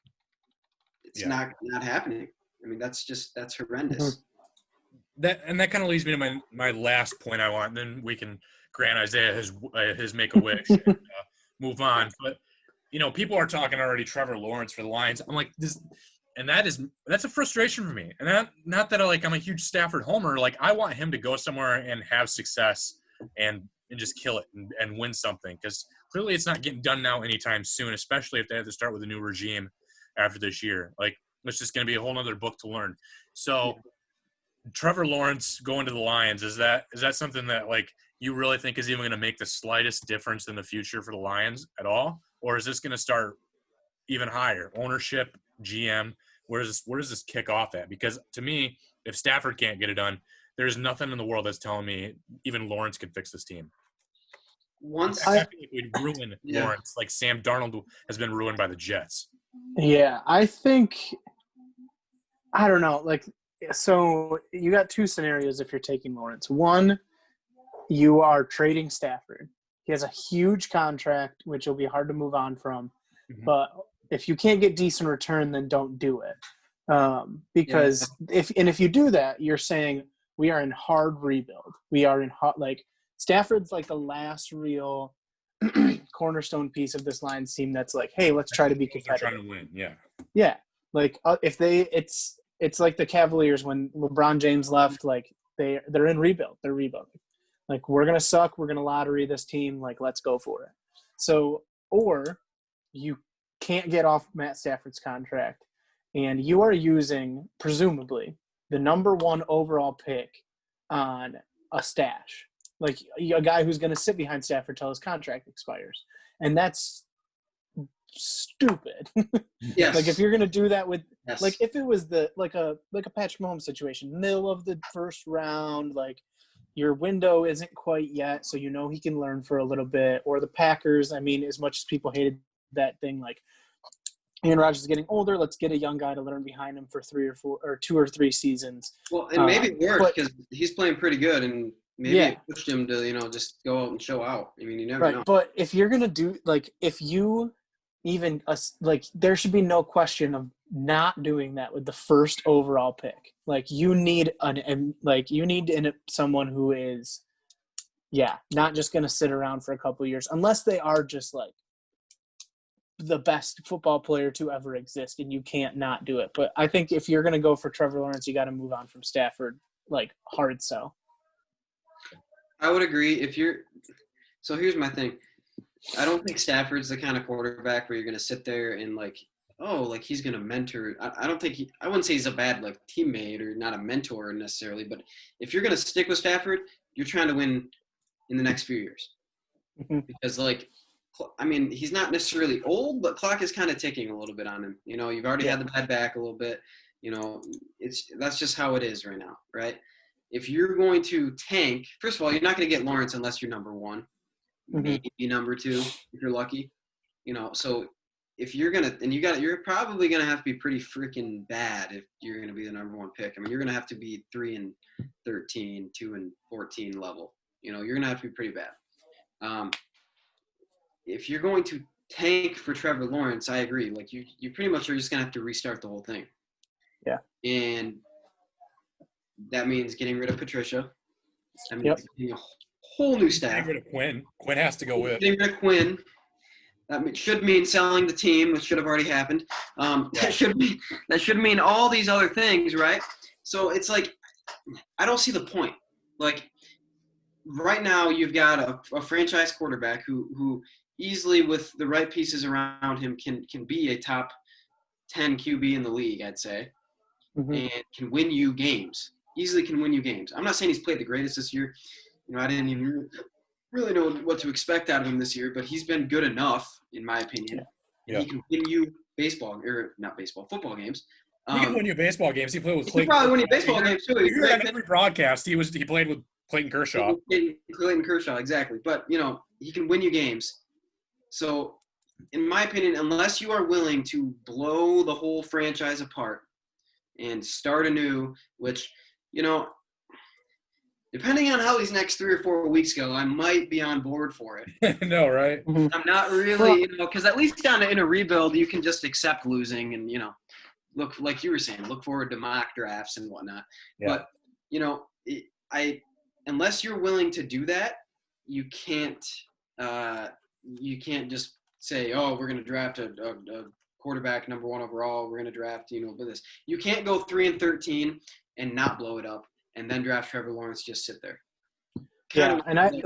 It's not happening. I mean, that's horrendous. That kind of leads me to my last point I want. And then we can grant Isaiah his make a wish and move on. But people are talking already Trevor Lawrence for the Lions. I'm like this, and that's a frustration for me. And not that I'm a huge Stafford homer. Like I want him to go somewhere and have success and just kill it and win something, because clearly it's not getting done now anytime soon, especially if they have to start with a new regime after this year. Like it's just going to be a whole other book to learn. So Trevor Lawrence going to the Lions, is that something that like you really think is even going to make the slightest difference in the future for the Lions at all? Or is this going to start even higher? Ownership, GM, where does this kick off at? Because to me, if Stafford can't get it done, there's nothing in the world that's telling me even Lawrence could fix this team. I feel like we'd ruin Lawrence, like Sam Darnold has been ruined by the Jets. Yeah, I think – I don't know. Like, so you got 2 scenarios if you're taking Lawrence. One, you are trading Stafford. He has a huge contract, which will be hard to move on from. Mm-hmm. But if you can't get decent return, then don't do it. Because if you do that, you're saying we are in hard rebuild. We are in hot – like Stafford's like the last real cornerstone piece of this Lions team that's like, hey, let's try to be They're competitive. trying to win. Yeah. Yeah, like if it's like the Cavaliers when LeBron James left. Like they're in rebuild. They're rebuilding. Like we're gonna suck. We're gonna lottery this team. Like let's go for it. So or you can't get off Matt Stafford's contract, and you are using presumably the number 1 overall pick on a stash, like a guy who's going to sit behind Stafford till his contract expires, and that's stupid. Yes. Like if you're going to do that with, Yes. like if it was like a Patrick Mahomes situation, middle of the first round, like your window isn't quite yet, so he can learn for a little bit. Or the Packers, I mean, as much as people hated that thing, like Aaron Rodgers is getting older, let's get a young guy to learn behind him for 3 or 4 or 2 or 3 seasons. Well, and maybe it worked because he's playing pretty good, and maybe it pushed him to just go out and show out. I mean, you never know. But if you're gonna do if you even there should be no question of not doing that with the first overall pick. Like you need someone who is not just gonna sit around for a couple of years unless they are just like the best football player to ever exist, and you can't not do it. But I think if you're going to go for Trevor Lawrence, you got to move on from Stafford, like hard sell. I would agree. So here's my thing. I don't think Stafford's the kind of quarterback where you're going to sit there and he's going to mentor. I don't think I wouldn't say he's a bad teammate or not a mentor necessarily, but if you're going to stick with Stafford, you're trying to win in the next few years. Because he's not necessarily old, but clock is kind of ticking a little bit on him. You've already had the bad back a little bit. That's just how it is right now, right? If you're going to tank, first of all, you're not going to get Lawrence unless you're number 1, maybe number 2 if you're lucky. So if you're you're probably going to have to be pretty freaking bad if you're going to be the number 1 pick. I mean, you're going to have to be 3-13, 2-14 level. You're going to have to be pretty bad. If you're going to tank for Trevor Lawrence, I agree. Like you pretty much are just going to have to restart the whole thing. Yeah. And that means getting rid of Patricia. That means getting a whole new staff. Getting rid of Quinn. Quinn has to go with. Getting rid of Quinn. That should mean selling the team, which should have already happened. That should mean all these other things, right? So it's like, I don't see the point. Like right now, you've got a franchise quarterback who easily, with the right pieces around him, can be a top 10 QB in the league, I'd say, and can win you games. Easily can win you games. I'm not saying he's played the greatest this year. I didn't even really know what to expect out of him this year, but he's been good enough, in my opinion. Yeah. He can win you football games. He can win you baseball games. He played with Clayton. He probably win you baseball games too. You heard on every broadcast he played with Clayton Kershaw. Clayton Kershaw, exactly. But he can win you games. So, in my opinion, unless you are willing to blow the whole franchise apart and start anew, which depending on how these next 3 or 4 weeks go, I might be on board for it. No, right? I'm not really, because at least in a rebuild, you can just accept losing and, look, like you were saying, look forward to mock drafts and whatnot. Yeah. But, unless you're willing to do that, you can't just say, oh, we're going to draft a quarterback number 1 overall. We're going to draft, this. You can't go 3-13 and not blow it up. And then draft Trevor Lawrence, just sit there. I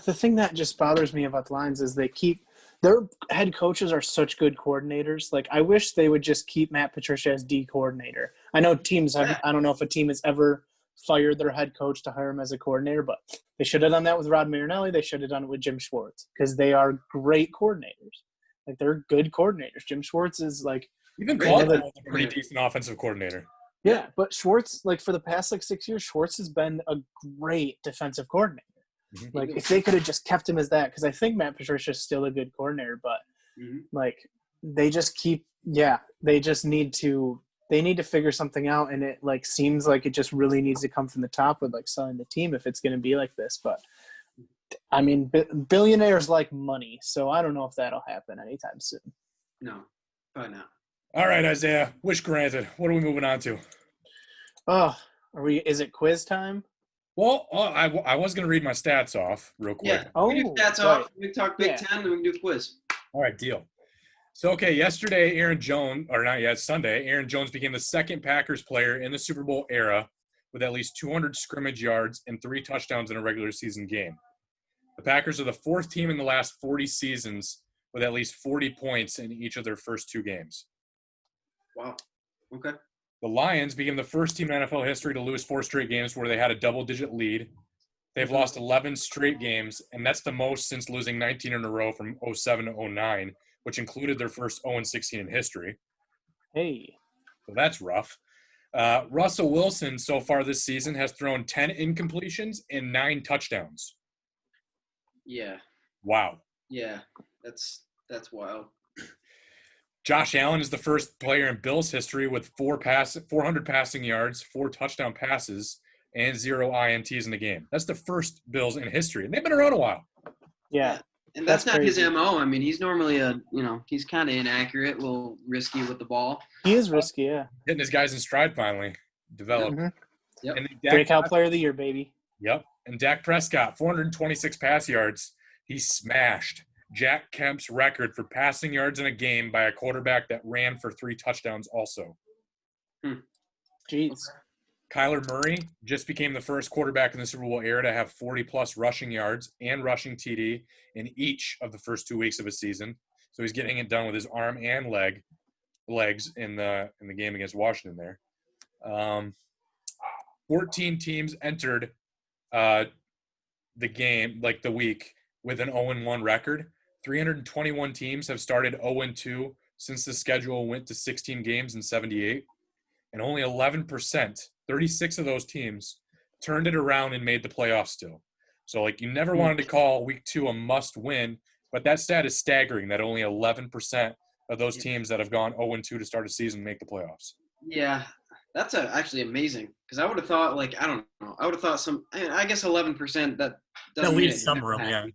the thing that just bothers me about the Lions is their head coaches are such good coordinators. Like I wish they would just keep Matt Patricia as D coordinator. I know I don't know if a team has ever fired their head coach to hire him as a coordinator, but they should have done that with Rod Marinelli. They should have done it with Jim Schwartz because they are great coordinators. Like they're good coordinators. Jim Schwartz is like. Even Claude was a pretty decent offensive coordinator. Yeah, but Schwartz, for the past 6 years, Schwartz has been a great defensive coordinator. Mm-hmm. If they could have just kept him as that, because I think Matt Patricia is still a good coordinator, but they just need to figure something out, and it seems like it just really needs to come from the top with selling the team if it's going to be like this. But I mean, billionaires like money, so I don't know if that'll happen anytime soon. No, probably not. All right, Isaiah. Wish granted. What are we moving on to? Is it quiz time? Well, I was going to read my stats off real quick. Yeah. Oh, we do stats right. off. We can talk Big Yeah. Ten, and we can do quiz. All right, deal. So, okay, yesterday, Aaron Jones, or not yet, Sunday, Aaron Jones became the second Packers player in the Super Bowl era with at least 200 scrimmage yards and 3 touchdowns in a regular season game. The Packers are the 4th team in the last 40 seasons with at least 40 points in each of their first 2 games. Wow. Okay. The Lions became the first team in NFL history to lose 4 straight games where they had a double-digit lead. They've lost 11 straight games, and that's the most since losing 19 in a row from 07 to 09, which included their first 0-16 in history. Hey. So that's rough. Russell Wilson so far this season has thrown 10 incompletions and 9 touchdowns. Yeah. Wow. Yeah. That's wild. Josh Allen is the first player in Bills history with 400 passing yards, 4 touchdown passes, and 0 INTs in the game. That's the first Bills in history, and they've been around a while. Yeah. And that's not crazy. his MO. I mean, he's normally he's kind of inaccurate, a little risky with the ball. He is risky, yeah. Hitting his guys in stride finally developed. Mhm. Yep. And Breakout player of the year, baby. Yep. And Dak Prescott, 426 pass yards. He smashed Jack Kemp's record for passing yards in a game by a quarterback that ran for 3 touchdowns also. Jeez. Kyler Murray just became the first quarterback in the Super Bowl era to have 40-plus rushing yards and rushing TD in each of the first 2 weeks of a season. So he's getting it done with his arm and legs in the game against Washington there. 14 teams entered the game, like the week, with an 0-1 record. 321 teams have started 0-2 since the schedule went to 16 games in 78. And only 11%, 36 of those teams, turned it around and made the playoffs still. So, like, you never wanted to call week 2 a must-win, but that stat is staggering that only 11% of those teams that have gone 0-2 to start a season make the playoffs. Yeah, that's actually amazing because I would have thought, like, I don't know. I would have thought I guess 11%, that doesn't leaves mean some room, yeah.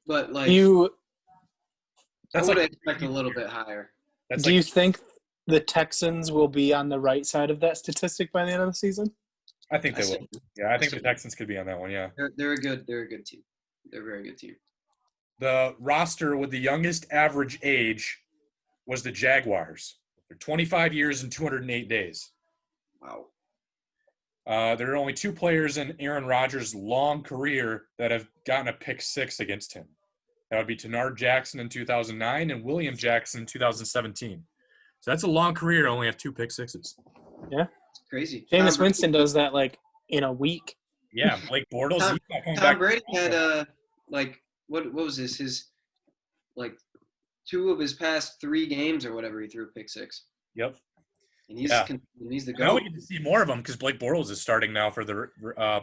But, like, I That's would like expect a little bit higher. do you think the Texans will be on the right side of that statistic by the end of the season? I think they I will. see. Yeah, I think the Texans could be on that one, yeah. They're a good team. They're a very good team. The roster with the youngest average age was the Jaguars. They're 25 years and 208 days. Wow. There are only 2 players in Aaron Rodgers' long career that have gotten a pick 6 against him. That would be Tenard Jackson in 2009 and William Jackson in 2017. So that's a long career to only have 2 pick 6s. Yeah. It's crazy. Jameis Winston does that, like, in a week. Yeah, Blake Bortles. Tom Brady had what was this? His, like, 2 of his past 3 games or whatever he threw a pick 6. Yep. And he's the Now we GOAT. get to see more of them because Blake Bortles is starting now for the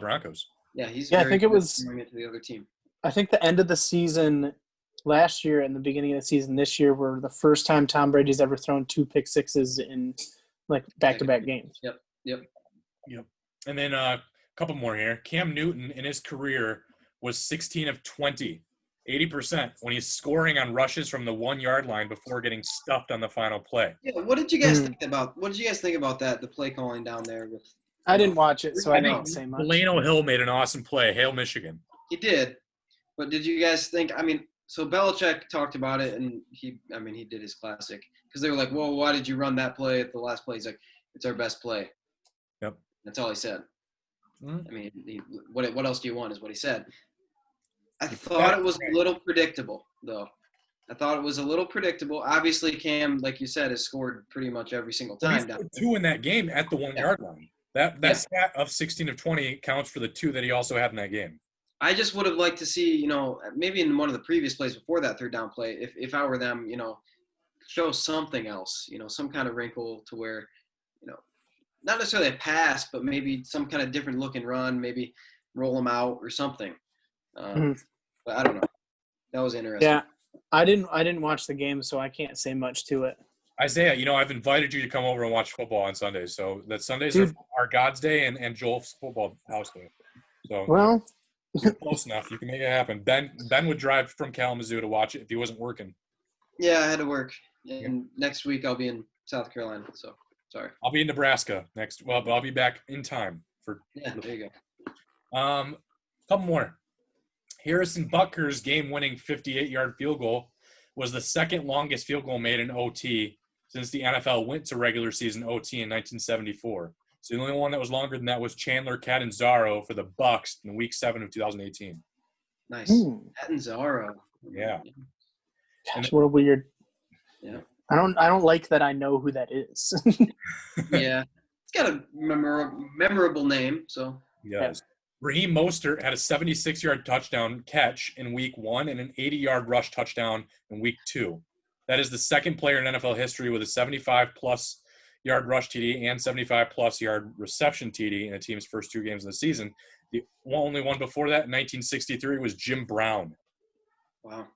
Broncos. Yeah, he's Yeah, I very think it good was- throwing it to the other team. I think the end of the season last year and the beginning of the season this year were the first time Tom Brady's ever thrown 2 pick 6s in, like, back-to-back games. Yep. And then a couple more here. Cam Newton in his career was 16 of 20, 80% when he's scoring on rushes from the 1-yard line before getting stuffed on the final play. Yeah, what did you guys think about that, the play calling down there with I didn't watch it, so I can't say much. Delano Hill made an awesome play. Hail Michigan. He did. But did you guys think, I mean, so Belichick talked about it, and he did his classic. Because they were like, well, why did you run that play at the last play? He's like, it's our best play. Yep. That's all he said. Mhm. I mean, what else do you want is what he said. I thought it was a little predictable, though. I thought it was a little predictable. Obviously, Cam, like you said, has scored pretty much every single Well, he time. scored 2 in that game at the 1-yard line. That stat of 16 of 20 counts for the 2 that he also had in that game. I just would have liked to see, maybe in one of the previous plays before that 3rd down play, if I were them, show something else, some kind of wrinkle to where, not necessarily a pass, but maybe some kind of different look and run, maybe roll them out or something. But I don't know. That was interesting. Yeah, I didn't watch the game, so I can't say much to it. Isaiah, I've invited you to come over and watch football on Sundays. So that Sundays are God's day and Joel's football house day. So Well, you're close enough. You can make it happen. Ben would drive from Kalamazoo to watch it if he wasn't working. Yeah, I had to work. And next week I'll be in South Carolina, so sorry. I'll be in Nebraska next. Well, but I'll be back in time for. Yeah, there you Couple more. Harrison Butker's game-winning 58-yard field goal was the second longest field goal made in OT since the NFL went to regular season OT in 1974. So the only one that was longer than that was Chandler Catanzaro for the Bucks in Week 7 of 2018. Nice. Catanzaro. Yeah. Gosh, what a weird. Yeah. I don't like that I know who that is. Yeah. It's got a memorable name, so. Yes. Raheem Mostert had a 76-yard touchdown catch in Week 1 and an 80-yard rush touchdown in Week 2. That is the second player in NFL history with a 75-plus yard rush TD and 75-plus yard reception TD in a team's first 2 games of the season. The only one before that in 1963 was Jim Brown. Wow.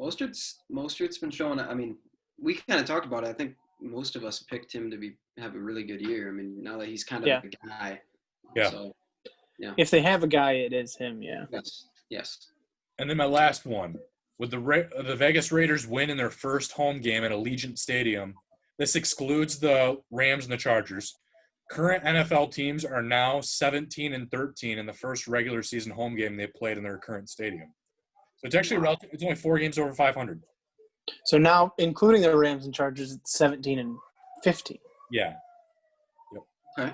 Mostert's been showing. I mean, we kind of talked about it. I think most of us picked him to have a really good year. I mean, now that he's kind of the guy. Yeah. So, yeah. If they have a guy, it is him. Yeah. Yes. And then my last one. With the Vegas Raiders win in their first home game at Allegiant Stadium, this excludes the Rams and the Chargers. Current NFL teams are now 17-13 in the first regular season home game they played in their current stadium. So it's actually it's only 4 games over 500. So now, including the Rams and Chargers, it's 17-15. Yeah. Yep. Okay.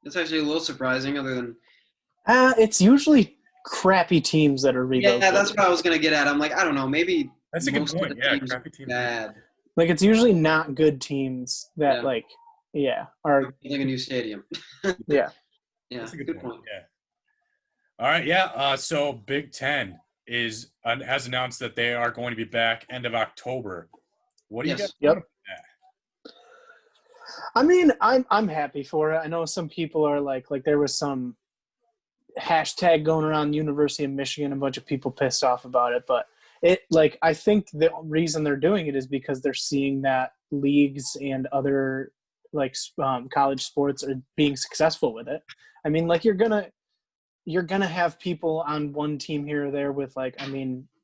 That's actually a little surprising. Other than it's usually crappy teams that are rebuilt. Yeah, that's what I was gonna get at. I'm like, I don't know, maybe that's a good most point. of the Yeah, teams crappy teams. Bad. Like it's usually not good teams that are like a new stadium. Yeah. Yeah, that's a good point. Yeah. All right. Yeah. So Big Ten has announced that they are going to be back end of October. What do you guys? Yep. I mean, I'm happy for it. I know some people are like there was some hashtag going around University of Michigan, a bunch of people pissed off about it, but I think the reason they're doing it is because they're seeing that leagues and other college sports are being successful with it. I mean, like you're gonna have people on one team here or there with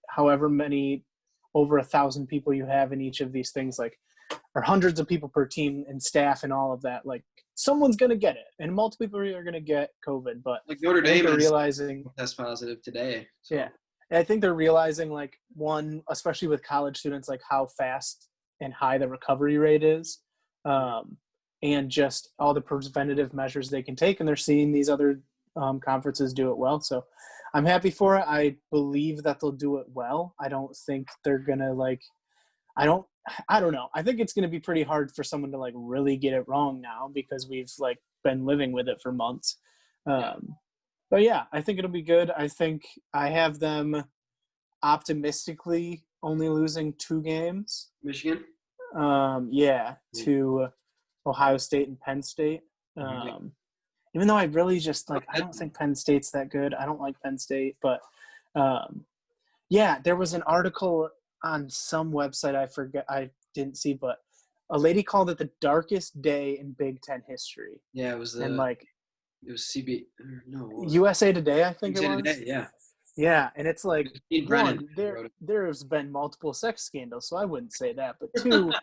however many over 1,000 people you have in each of these things, or hundreds of people per team and staff and all of that. Like someone's gonna get it, and multiple people are gonna get COVID. But like Notre Dame is realizing test positive today. So. Yeah, and I think they're realizing one, especially with college students, how fast and high the recovery rate is, and just all the preventative measures they can take, and they're seeing these other conferences do it well. So I'm happy for it. I believe that they'll do it well. I don't think they're gonna I don't know. I think it's gonna be pretty hard for someone to really get it wrong now because we've been living with it for months. But yeah, I think it'll be good. I think I have them optimistically only losing 2 games. Michigan? To Ohio State and Penn State. Even though I really just I don't think Penn State's that good. I don't like Penn State, but there was an article on some website I didn't see, but a lady called it the darkest day in Big Ten history. Yeah, it was it was USA Today, I think USA it was. Today, yeah. Yeah, and it's Brennan one, there's been multiple sex scandals, so I wouldn't say that. But 2,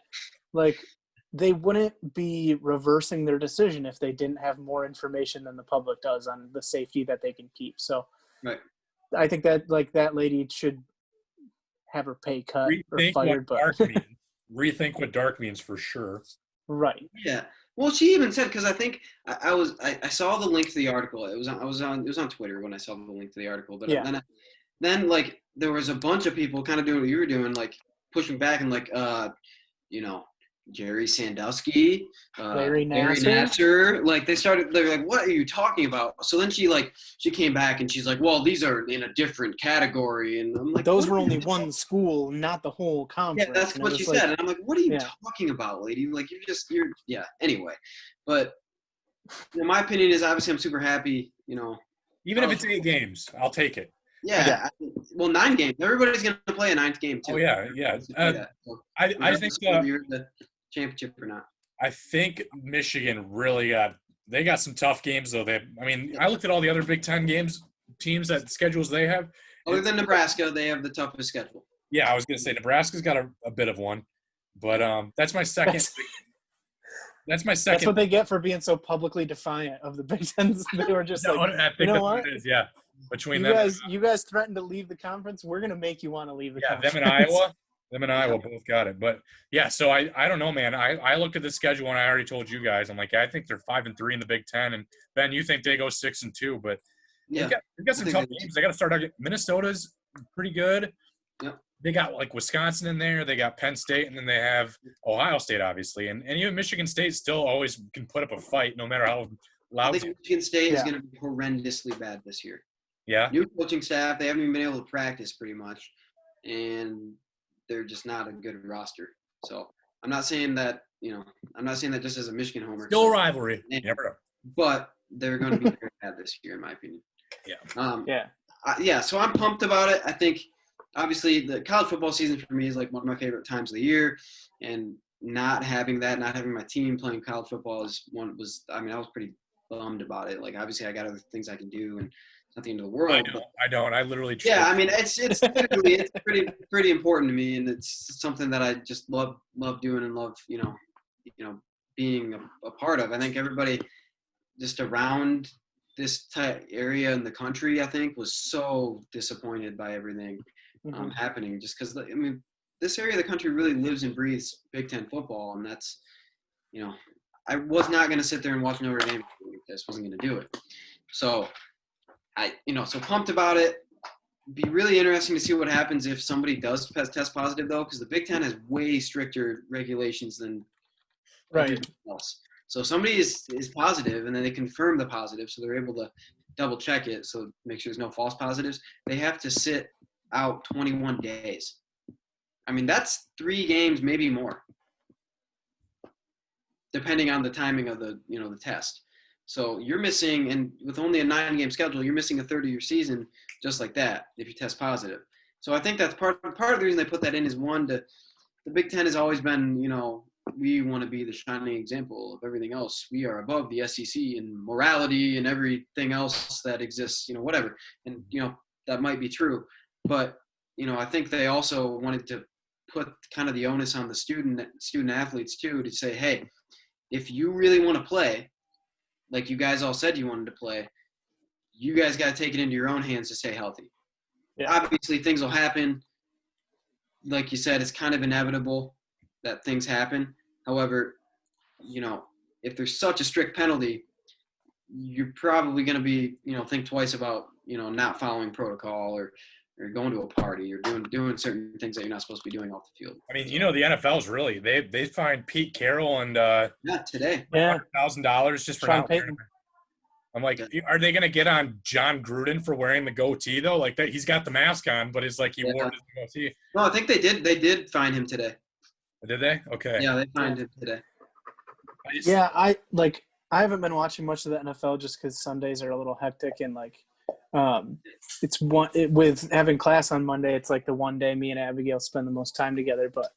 they wouldn't be reversing their decision if they didn't have more information than the public does on the safety that they can keep. So right. I think that that lady should have her pay cut or fired. Rethink what dark means for sure. Right. Yeah. Well, she even said, because I think I saw the link to the article. It was on Twitter when I saw the link to the article. But then there was a bunch of people kind of doing what you were doing, pushing back and Jerry Sandusky, Larry Nasser. They're like, what are you talking about? So then she came back and she's like, well, these are in a different category. And I'm like, those were only one school, not the whole conference. Yeah, that's what she said. And I'm like, what are you talking about, lady? Anyway. But my opinion is obviously I'm super happy, Even if it's 8 games, I'll take it. Yeah. Well, 9 games. Everybody's going to play a 9th game, too. Oh, yeah. I think the championship or not. I think Michigan really got some tough games, though. I looked at all the other Big Ten teams that schedules they have. Other than Nebraska, they have the toughest schedule. Yeah, I was going to say Nebraska's got a bit of one. But that's my second. That's my second. That's what they get for being so publicly defiant of the Big Ten. They were just No, like, I think you know that's what? it is. Yeah, between You them, guys threatened to leave the conference. We're gonna make you want to leave the conference. them and Iowa both got it. But yeah, so I don't know, man. I looked at the schedule and I already told you guys. I'm like, I think they're 5-3 in the Big Ten, and Ben, you think they go 6-2, but Yeah. they've got some tough games. They got to start out. Minnesota's pretty good. Yep. They got like Wisconsin in there. They got Penn State, and then they have Ohio State, obviously, and even Michigan State still always can put up a fight, no matter how I loud. think Michigan State is going to be horrendously bad this year. Yeah. New coaching staff, they haven't even been able to practice pretty much, and they're just not a good roster. So I'm not saying that just as a Michigan homer. Still a rivalry. You never know. But they're going to be very bad this year, in my opinion. Yeah. So I'm pumped about it. I think obviously the college football season for me is like one of my favorite times of the year, and not having my team playing college football I was pretty bummed about it. Like obviously I got other things I can do and it's not the end of the world. I don't. I literally. Yeah, I mean it's literally it's pretty important to me, and it's something that I just love doing and love being a part of. I think everybody just around this area in the country, I think, was so disappointed by everything happening. Just because this area of the country really lives and breathes Big Ten football, and that's I was not going to sit there and watch Notre Dame. I just wasn't going to do it. So so pumped about it. Be really interesting to see what happens if somebody does test positive, though, because the Big Ten has way stricter regulations than everything else. So if somebody is positive and then they confirm the positive, so they're able to double check it, so make sure there's no false positives, they have to sit out 21 days. I mean, that's 3 games, maybe more, depending on the timing of the test. So you're missing, and with only a 9-game schedule, you're missing a third of your season just like that if you test positive. So I think that's part of the reason they put that in is the Big Ten has always been, we want to be the shining example of everything else. We are above the SEC in morality and everything else that exists, whatever. And, that might be true. But, I think they also wanted to put kind of the onus on the student athletes too, to say, hey, if you really want to play, like you guys all said you wanted to play, you guys got to take it into your own hands to stay healthy. Yeah. Obviously, things will happen. Like you said, it's kind of inevitable that things happen. However, if there's such a strict penalty, you're probably going to be, think twice about, not following protocol or going to a party or doing certain things that you're not supposed to be doing off the field. I mean, the NFL's really they fined Pete Carroll and today $100,000 just for not wearing. I'm like, are they going to get on John Gruden for wearing the goatee though? Like that, he's got the mask on, but it's like he wore his goatee. No, I think they did. They did fine him today. Did they? Okay. Yeah, they fined him today. I haven't been watching much of the NFL just because Sundays are a little hectic and with having class on Monday, it's like the one day me and Abigail spend the most time together. But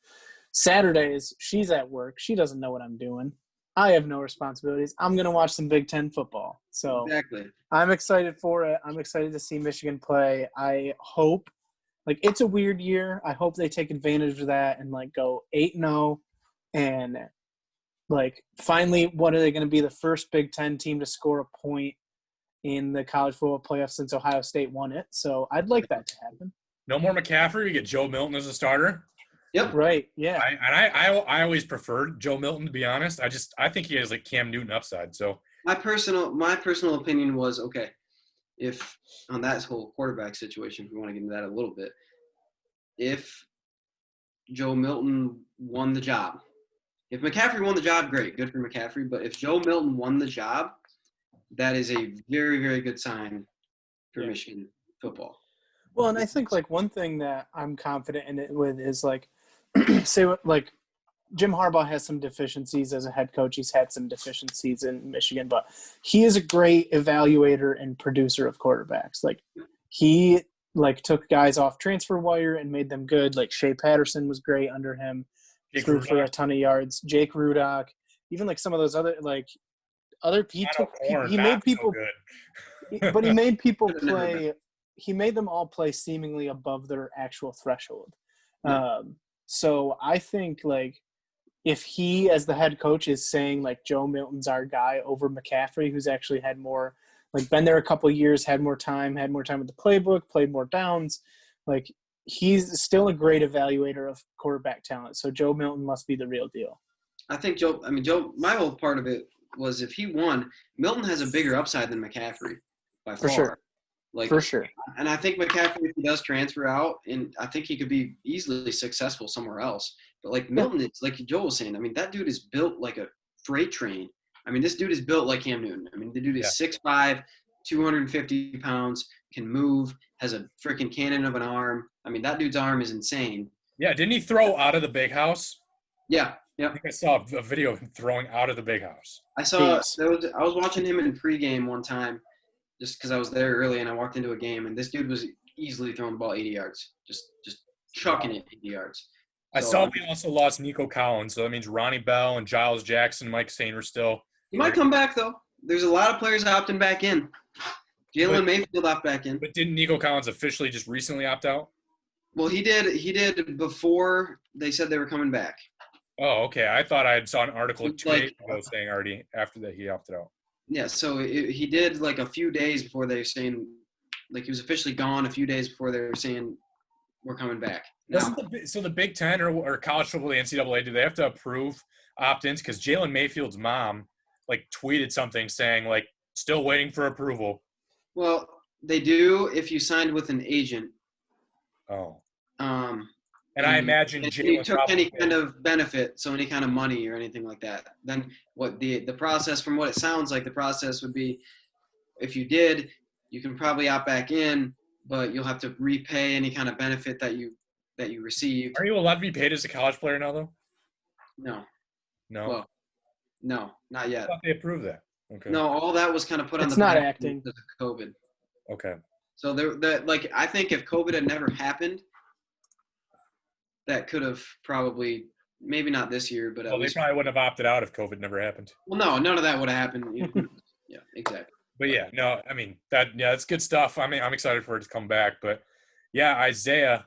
Saturdays, she's at work. She doesn't know what I'm doing. I have no responsibilities. I'm going to watch some Big Ten football. So exactly. I'm excited for it. I'm excited to see Michigan play. I hope it's a weird year. I hope they take advantage of that and go 8-0 and finally, what are they going to be, the first Big Ten team to score a point in the college football playoff since Ohio State won it. So I'd like that to happen. No more McCaffrey. You get Joe Milton as a starter. Yep. Right. Yeah. I always preferred Joe Milton, to be honest. I think he has Cam Newton upside. So my personal opinion was, okay, if on that whole quarterback situation, if we want to get into that a little bit, if Joe Milton won the job, if McCaffrey won the job, great, good for McCaffrey. But if Joe Milton won the job, that is a very, very good sign for Michigan football. Well, and I think one thing that I'm confident in it with is say Jim Harbaugh has some deficiencies as a head coach. He's had some deficiencies in Michigan, but he is a great evaluator and producer of quarterbacks. He took guys off transfer wire and made them good. Shea Patterson was great under him. Threw for a ton of yards. Jake Rudock, even some of those other people. He made people, but he made people play. He made them all play seemingly above their actual threshold. So I think if he, as the head coach, is saying like Joe Milton's our guy over McCaffrey, who's actually had more, like been there a couple of years, had more time with the playbook, played more downs, like he's still a great evaluator of quarterback talent. So Joe Milton must be the real deal. I think Joe, my whole part of it was if he won, Milton has a bigger upside than McCaffrey by far. For sure. Like, For sure. And I think McCaffrey, if he does transfer out, and I think he could be easily successful somewhere else. But like Milton, it's like Joe was saying, I mean, that dude is built like a freight train. I mean, this dude is built like Cam Newton. I mean, the dude is 6'5", 250 pounds, can move, has a freaking cannon of an arm. I mean, that dude's arm is insane. Yeah, didn't he throw out of the big house? Yeah. I think I saw a video of him throwing out of the big house. I was watching him in pregame one time just because I was there early and I walked into a game, and this dude was easily throwing the ball 80 yards, just chucking it 80 yards. I saw we also lost Nico Collins, so that means Ronnie Bell and Giles Jackson, Mike Sainer still. He might come back, though. There's a lot of players opting back in. Jalen Mayfield opted back in. But didn't Nico Collins officially just recently opt out? Well, he did before they said they were coming back. Oh, okay. I thought I saw an article 2 days ago saying already after that he opted out. Yeah, so he did like a few days before they were saying, like he was officially gone a few days before they were saying we're coming back. So the Big Ten or college football, the NCAA, do they have to approve opt-ins? Because Jalen Mayfield's mom like tweeted something saying like still waiting for approval. Well, they do if you signed with an agent. Oh. And I imagine Jalen took any kind of benefit, so any kind of money or anything like that. Then what the process, from what it sounds like, the process would be, if you did, you can probably opt back in, but you'll have to repay any kind of benefit that you received. Are you allowed to be paid as a college player now, though? No. No. Well, no, not yet. I thought they approved that. Okay. No, all that was kind of put on the It's not back acting because of COVID. Okay. So I think if COVID had never happened, that could have probably, maybe not this year, but at least. They probably wouldn't have opted out if COVID never happened. Well, no, none of that would have happened. Yeah, exactly. But yeah, no, I mean that's good stuff. I mean, I'm excited for it to come back. But yeah, Isaiah,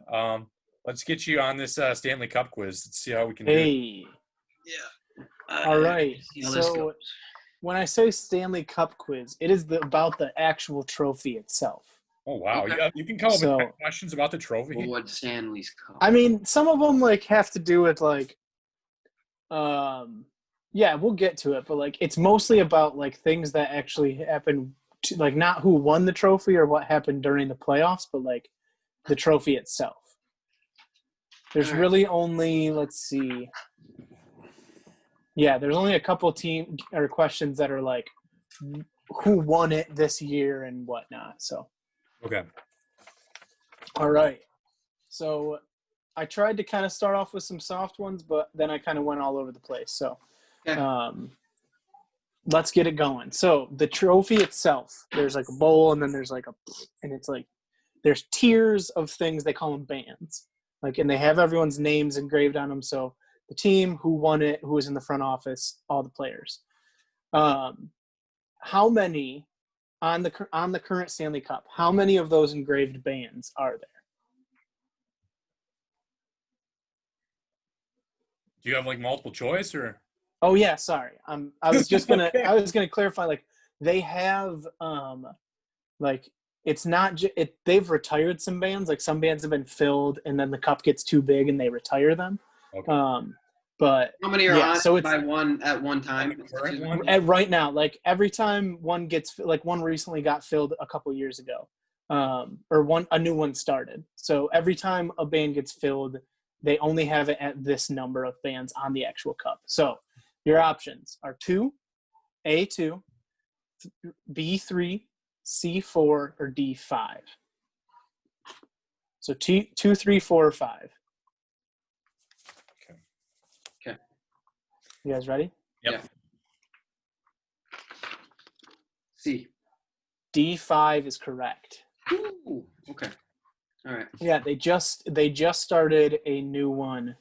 let's get you on this Stanley Cup quiz. Let's see how we can do. Hey. Yeah. All right. So when I say Stanley Cup quiz, it is about the actual trophy itself. Oh, wow. Okay. Yeah, you can come up with questions about the trophy. Well, what Stanley's Cup? I mean, some of them like have to do with like, yeah, we'll get to it, but like it's mostly about like things that actually happened, like not who won the trophy or what happened during the playoffs, but like the trophy itself. There's really only, let's see. Yeah, there's only a couple team or questions that are like who won it this year and whatnot. So. Okay. All right. So I tried to kind of start off with some soft ones, but then I kind of went all over the place. So let's get it going. So the trophy itself, there's like a bowl and then there's like and it's like there's tiers of things. They call them bands. Like, and they have everyone's names engraved on them. So the team, who won it, who was in the front office, all the players. How many on the current Stanley Cup? How many of those engraved bands are there? Do you have like multiple choice or? Oh yeah, sorry. I was just gonna okay. I was gonna clarify. Like they have like it's not they've retired some bands. Like some bands have been filled, and then the cup gets too big and they retire them. Okay. But how many are on so by one at one time? Right now, like every time one gets like one recently got filled a couple years ago, or a new one started. So every time a band gets filled, they only have it at this number of bands on the actual cup. So your options are 2, A2, B3, C4, or D5. So 2, 3, 4, or 5. Okay. You guys ready? Yep. Yeah. C. D5 is correct. Ooh, okay. All right. Yeah, they just started a new one.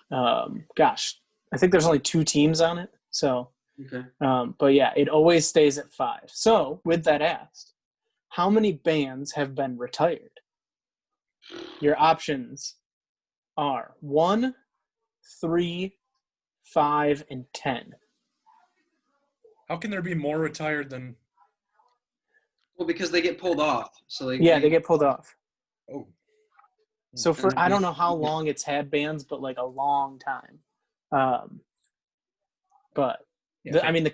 Gosh, I think there's only 2 teams on it. So, okay. But yeah, it always stays at 5. So, with that asked, how many bands have been retired? Your options are 1, 3, 5, and 10. How can there be more retired than? Well, because they get pulled off. So They get pulled off. Oh, So I don't know how long it's had bans, but like a long time. But the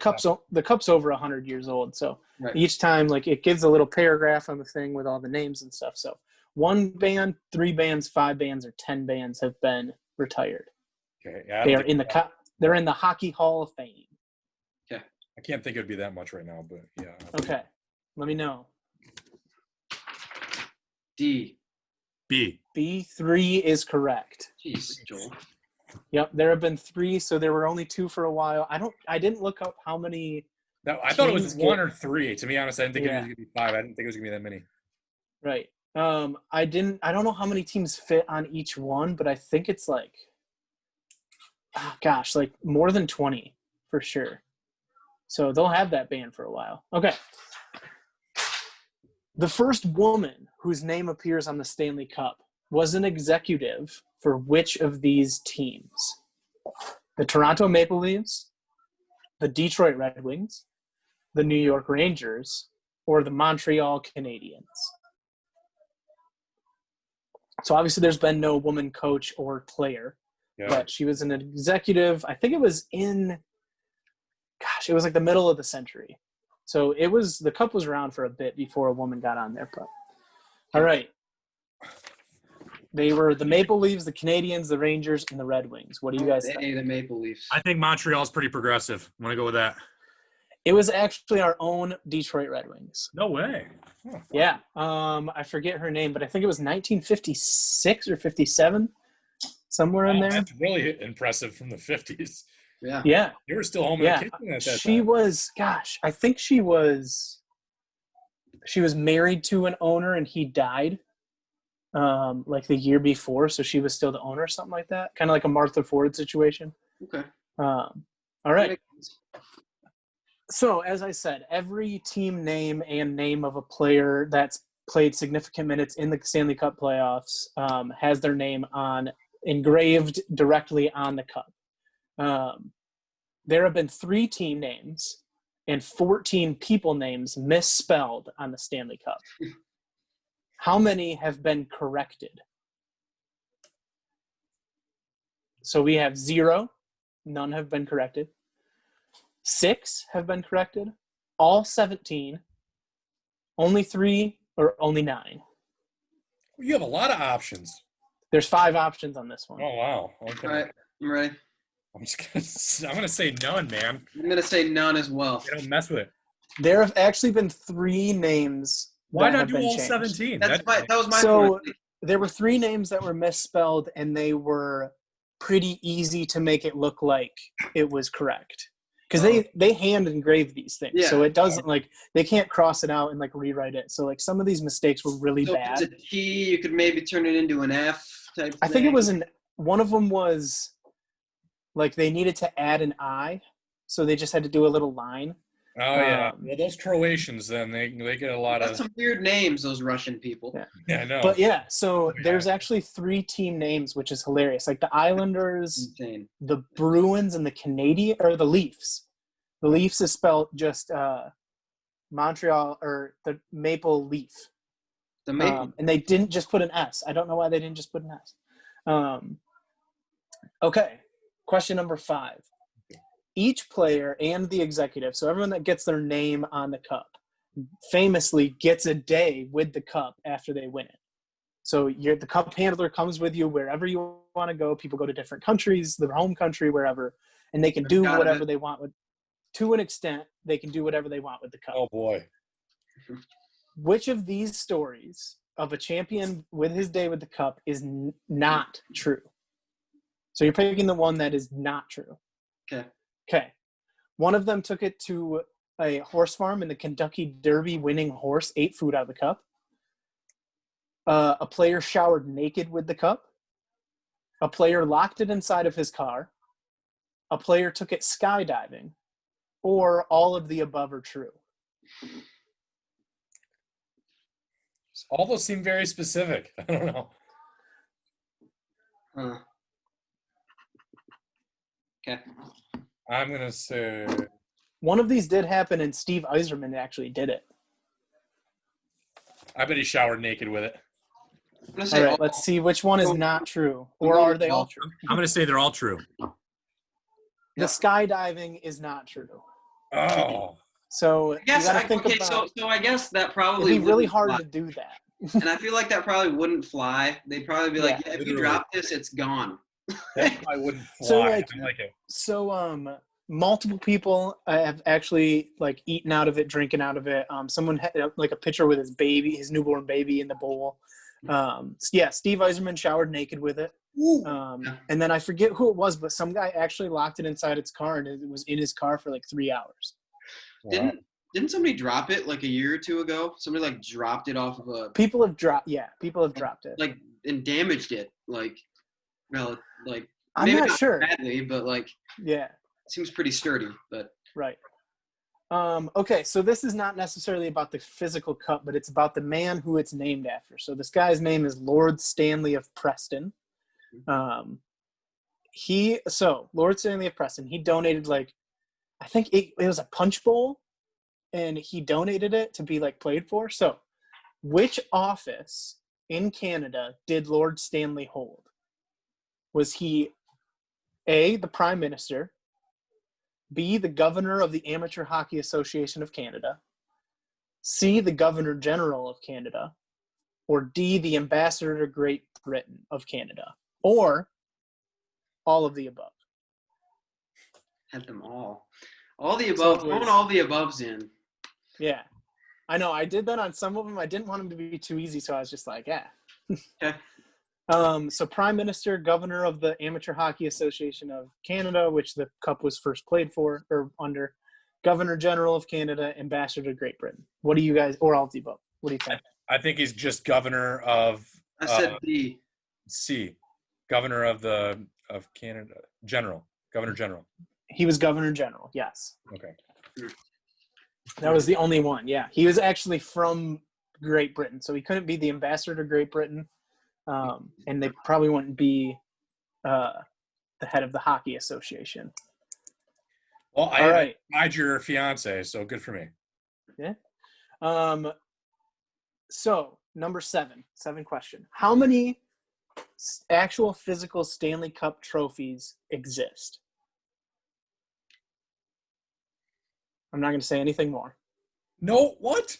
cup's over 100 years old. So each time, like, it gives a little paragraph on the thing with all the names and stuff. So 1 ban, 3 bans, 5 bans, or 10 bans have been retired. Okay. They're in the Hockey Hall of Fame. Okay. I can't think it would be that much right now, but yeah. Okay. Let me know. D. B. B3 is correct. Jeez, Joel. Yep, there have been 3, so there were only 2 for a while. I didn't look up how many. No, I thought it was 1 or 3. To be honest, I didn't think it was going to be 5. I didn't think it was going to be that many. Right. I don't know how many teams fit on each one, but I think it's like, like more than 20 for sure. So they'll have that ban for a while. Okay. The first woman whose name appears on the Stanley Cup was an executive for which of these teams? The Toronto Maple Leafs, the Detroit Red Wings, the New York Rangers, or the Montreal Canadiens? So obviously there's been no woman coach or player, but she was an executive. I think it was it was like the middle of the century. So the cup was around for a bit before a woman got on there. But all right. They were the Maple Leafs, the Canadiens, the Rangers, and the Red Wings. What do you guys think? The Maple Leafs. I think Montreal's pretty progressive. I'm going to go with that. It was actually our own Detroit Red Wings. No way. Huh. Yeah. I forget her name, but I think it was 1956 or 57, somewhere in there. That's really impressive from the 50s. Yeah. Yeah. You were still home in the kitchen at that time. I think she was married to an owner and he died like the year before, so she was still the owner or something like that. Kind of like a Martha Ford situation. Okay. All right. So, as I said, every team name and name of a player that's played significant minutes in the Stanley Cup playoffs has their name engraved directly on the cup. There have been 3 team names and 14 people names misspelled on the Stanley Cup. How many have been corrected? So we have 0. None have been corrected. 6 have been corrected. All 17. Only 3 or only 9. You have a lot of options. There's 5 options on this one. Oh, wow. Okay. All right. I'm ready. I'm gonna say none, man. I'm going to say none as well. You don't mess with it. There have actually been 3 names. Why that not have do been all changed. 17? That was my point. point. There were 3 names that were misspelled, and they were pretty easy to make it look like it was correct. Because they hand engrave these things, so it doesn't they can't cross it out and rewrite it. So some of these mistakes were really bad. If it's a T, you could maybe turn it into an F type. I think it was one of them was they needed to add an I, so they just had to do a little line. Oh yeah, well those Croatians then they get a lot of some weird names. Those Russian people. Yeah, I know. But so there's actually 3 team names, which is hilarious. Like the Islanders, the Bruins, and the Canadian or the Leafs. The Leafs is spelled just Montreal or the Maple Leaf. The Maple, and they didn't just put an S. I don't know why they didn't just put an S. Okay, question number 5. Each player and the executive, so everyone that gets their name on the cup, famously gets a day with the cup after they win it. So the cup handler comes with you wherever you want to go. People go to different countries, their home country, wherever, and they can do whatever they want with. To an extent, they can do whatever they want with the cup. Oh boy! Which of these stories of a champion with his day with the cup is not true? So you're picking the one that is not true. Okay. One of them took it to a horse farm and the Kentucky Derby winning horse ate food out of the cup. A player showered naked with the cup. A player locked it inside of his car. A player took it skydiving. Or all of the above are true. All those seem very specific. I don't know. Okay. I'm going to say One of these did happen, and Steve Yzerman actually did it. I bet he showered naked with it. I'm gonna All say right, let's see which one is not true. Or going are they all all. true? I'm going to say they're all true. The skydiving is not true. Oh. So I guess you got to think okay. about So I guess that it'd probably be really wouldn't hard fly. to do that. And I feel like that probably wouldn't fly. They'd probably be like, Yeah, if you literally. drop this, it's gone. That probably wouldn't fly. So, like- I like it. So multiple people have actually like eaten out of it, drinking out of it. Someone had like a picture with his baby, his newborn baby in the bowl. Yeah, Steve Yzerman showered naked with it. And then I forget who it was, but some guy actually locked it inside its car, and it was in his car for like 3 hours. Wow. Didn't somebody drop it like a year or two ago? Somebody like dropped it off of a People have dropped it. like and damaged it like like I'm maybe not sure. badly, but like Yeah, seems pretty sturdy. But right. Okay, so this is not necessarily about the physical cup, but it's about the man who it's named after. So this guy's name is Lord Stanley of Preston. Lord Stanley of Preston, he donated like, I think it was a punch bowl, and he donated it to be like played for. So which office in Canada did Lord Stanley hold? Was he A, the Prime Minister, B, the Governor of the Amateur Hockey Association of Canada, C, the Governor General of Canada, or D, the Ambassador to Great Britain of Canada, or all of the above? had them all the above. Throwing all the aboves in. Yeah. I know. I did that on some of them. I didn't want them to be too easy, so I was just like, yeah. Okay. So Prime Minister, Governor of the Amateur Hockey Association of Canada, which the cup was first played for or under, Governor General of Canada, Ambassador to Great Britain. What do you guys, or all of the above? What do you think? I think he's just governor of I said B. C. Governor of Canada. Governor General. He was Governor General, yes. Okay. That was the only one, yeah. He was actually from Great Britain, so he couldn't be the Ambassador to Great Britain, and they probably wouldn't be the head of the Hockey Association. Well, All right. I'd your fiance, so good for me. Yeah. So, number 7 question. How many actual physical Stanley Cup trophies exist? I'm not going to say anything more. No, what?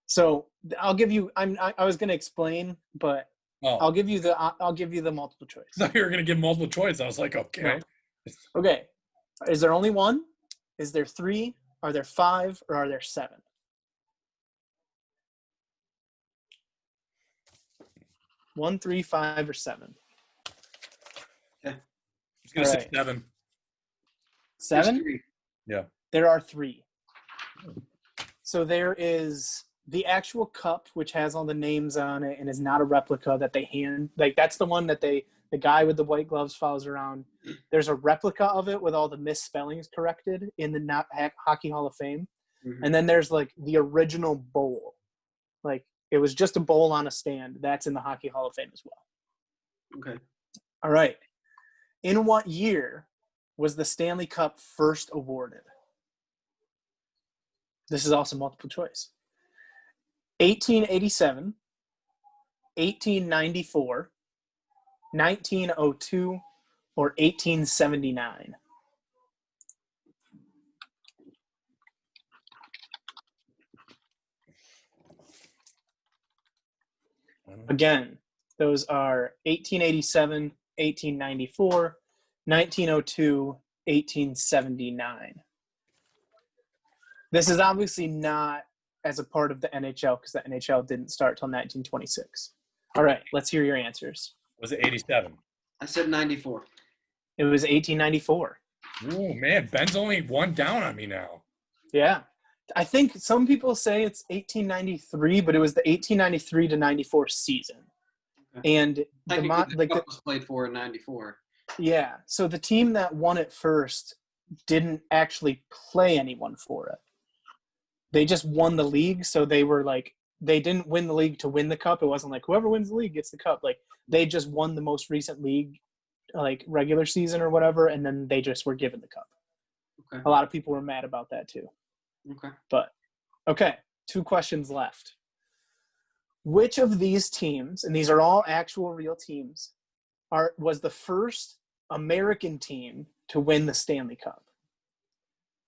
So I'll give you. I was going to explain, but I'll give you the multiple choice. I thought you were going to give multiple choice. I was like, okay. Okay. Is there only one? Is there 3? Are there 5? Or are there 7? 1, 3, 5, or 7? Okay. I was going to say All right. 7. 7? Yeah. There are 3. So there is the actual cup, which has all the names on it and is not a replica that they hand. Like, that's the one that the guy with the white gloves follows around. There's a replica of it with all the misspellings corrected in the Hockey Hall of Fame. Mm-hmm. And then there's, like, the original bowl. Like, it was just a bowl on a stand. That's in the Hockey Hall of Fame as well. Okay. All right. In what year was the Stanley Cup first awarded? This is also multiple choice. 1887, 1894, 1902, or 1879? Again, those are 1887, 1894, 1902, 1879. This is obviously not as a part of the NHL because the NHL didn't start till 1926. All right, let's hear your answers. Was it 87? I said 94. It was 1894. Oh, man. Ben's only one down on me now. Yeah. I think some people say it's 1893, but it was the 1893 to 94 season. Okay. And the cup was played for in 94. Yeah. So the team that won it first didn't actually play anyone for it. They just won the league. So they were like, they didn't win the league to win the cup. It wasn't like whoever wins the league gets the cup. Like, they just won the most recent league like regular season or whatever, and then they just were given the cup. Okay. A lot of people were mad about that too. Okay. But okay, 2 questions left. Which of these teams, and these are all actual real teams, was the first American team to win the Stanley Cup?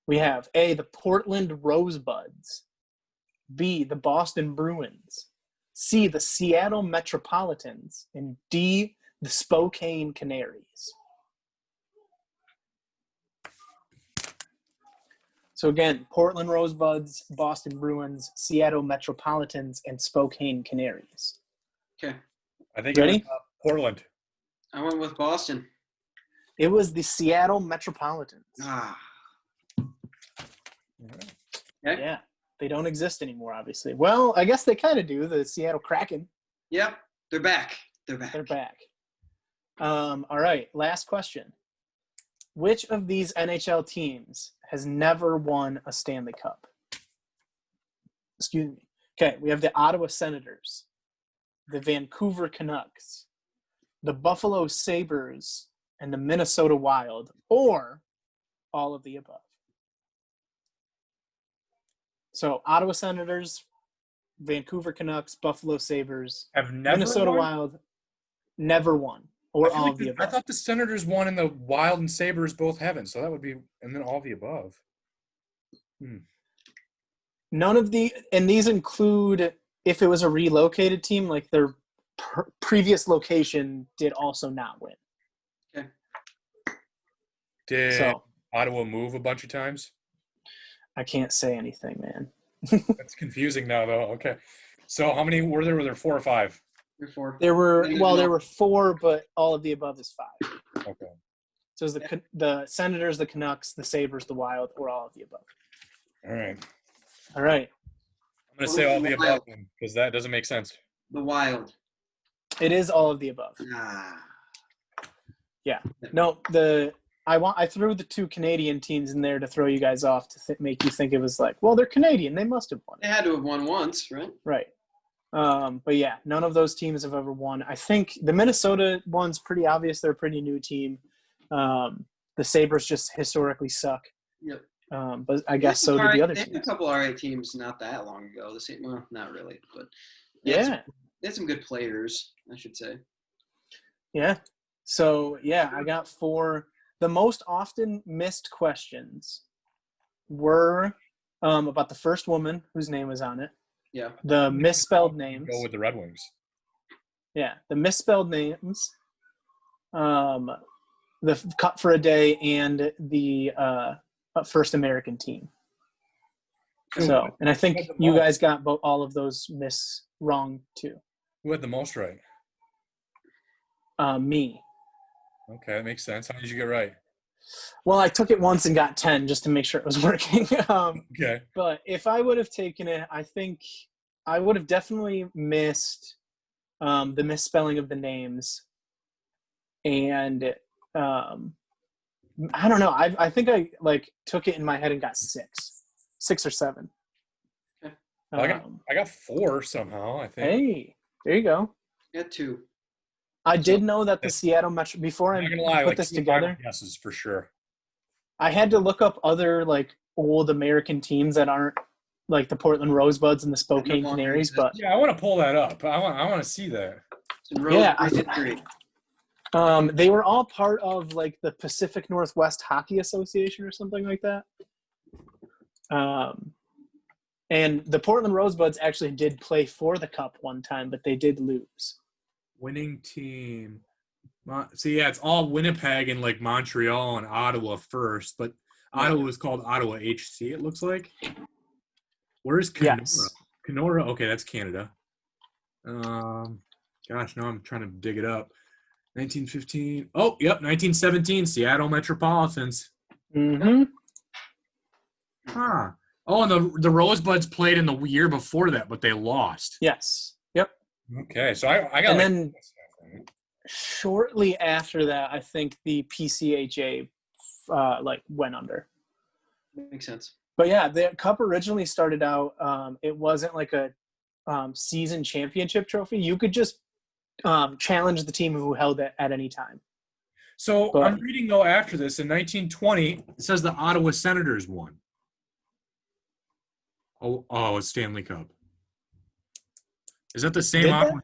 We have A, the Portland Rosebuds, B, the Boston Bruins, C, the Seattle Metropolitans, and D, the Spokane Canaries. So again, Portland Rosebuds, Boston Bruins, Seattle Metropolitans, and Spokane Canaries. Okay. I think Ready? it was, Portland. I went with Boston. It was the Seattle Metropolitans. Ah. Okay. Yeah, they don't exist anymore, obviously. Well, I guess they kind of do. The Seattle Kraken. Yep. They're back. They're back. They're back. All right, last question. Which of these NHL teams has never won a Stanley Cup? Excuse me. Okay, we have the Ottawa Senators, the Vancouver Canucks, the Buffalo Sabres, and the Minnesota Wild, or all of the above. So Ottawa Senators, Vancouver Canucks, Buffalo Sabres, Have never Minnesota won? Wild, never won, or I feel all like of the I above. thought the Senators won and the Wild and Sabres both haven't, so that would be, and then all the above. None of the, and these include if it was a relocated team, like their previous location did also not win. Okay. Did So Ottawa move a bunch of times? I can't say anything, man. That's confusing now, though. Okay. So how many were there? Were there 4 or 5? You're 4. There were, And well, no- there were 4, but all of the above is 5. Okay. So it was the Senators, the Canucks, the Sabres, the Wild, or all of the above. All right. All right. I'm going to say all the above because that doesn't make sense. The Wild. It is all of the above. Ah. Yeah. No, I threw the 2 Canadian teams in there to throw you guys off to make you think it was like, well, they're Canadian. They must have won. They had to have won once, right? Right. But yeah, none of those teams have ever won. I think the Minnesota one's pretty obvious. They're a pretty new team. The Sabres just historically suck. Yep. But I guess so did the other They had teams. a couple alright teams not that long ago. The same, well, not really, but Yeah. they had some good players, I should say. Yeah. So yeah, I got 4. The most often missed questions were about the first woman whose name was on it. Yeah. The misspelled names. Go with the Red Wings. Yeah, the misspelled names. The Cup for a Day and the first American team. So, and I think you guys got all of those wrong too. Who had the most right? Me. Okay, that makes sense. How did you get right? Well, I took it once and got 10 just to make sure it was working. Okay. But if I would have taken it, I think I would have definitely missed the misspelling of the names. And I don't know. I think I took it in my head and got 6 or 7. Okay. Well, I got 4 somehow, I think. Hey, there you go. You had 2. I did know that the Seattle Metro, before I I'm not gonna lie, put this 2 together, guesses for sure. I had to look up other old American teams that aren't like the Portland Rosebuds and the Spokane longer Canaries, exist. but Yeah, I want to pull that up. I want to see that. Yeah, I did did. They were all part of the Pacific Northwest Hockey Association or something like that. And the Portland Rosebuds actually did play for the Cup one time, but they did lose. Winning team. See, yeah, it's all Winnipeg and Montreal and Ottawa first, but Ottawa was called Ottawa HC, it looks like. Where's Kenora? Yes. Kenora, okay, that's Canada. Gosh, now I'm trying to dig it up. 1915. Oh, yep, 1917, Seattle Metropolitans. Mm-hmm. Huh. Oh, and the Rosebuds played in the year before that, but they lost. Yes. Yep. Okay, so I got And then shortly after that, I think the PCHA went under. Makes sense. But yeah, the Cup originally started out. It wasn't like a season championship trophy. You could just challenge the team who held it at any time. So But- I'm reading, though, after this, in 1920, it says the Ottawa Senators won. It's Stanley Cup. Is that the same Did Ottawa?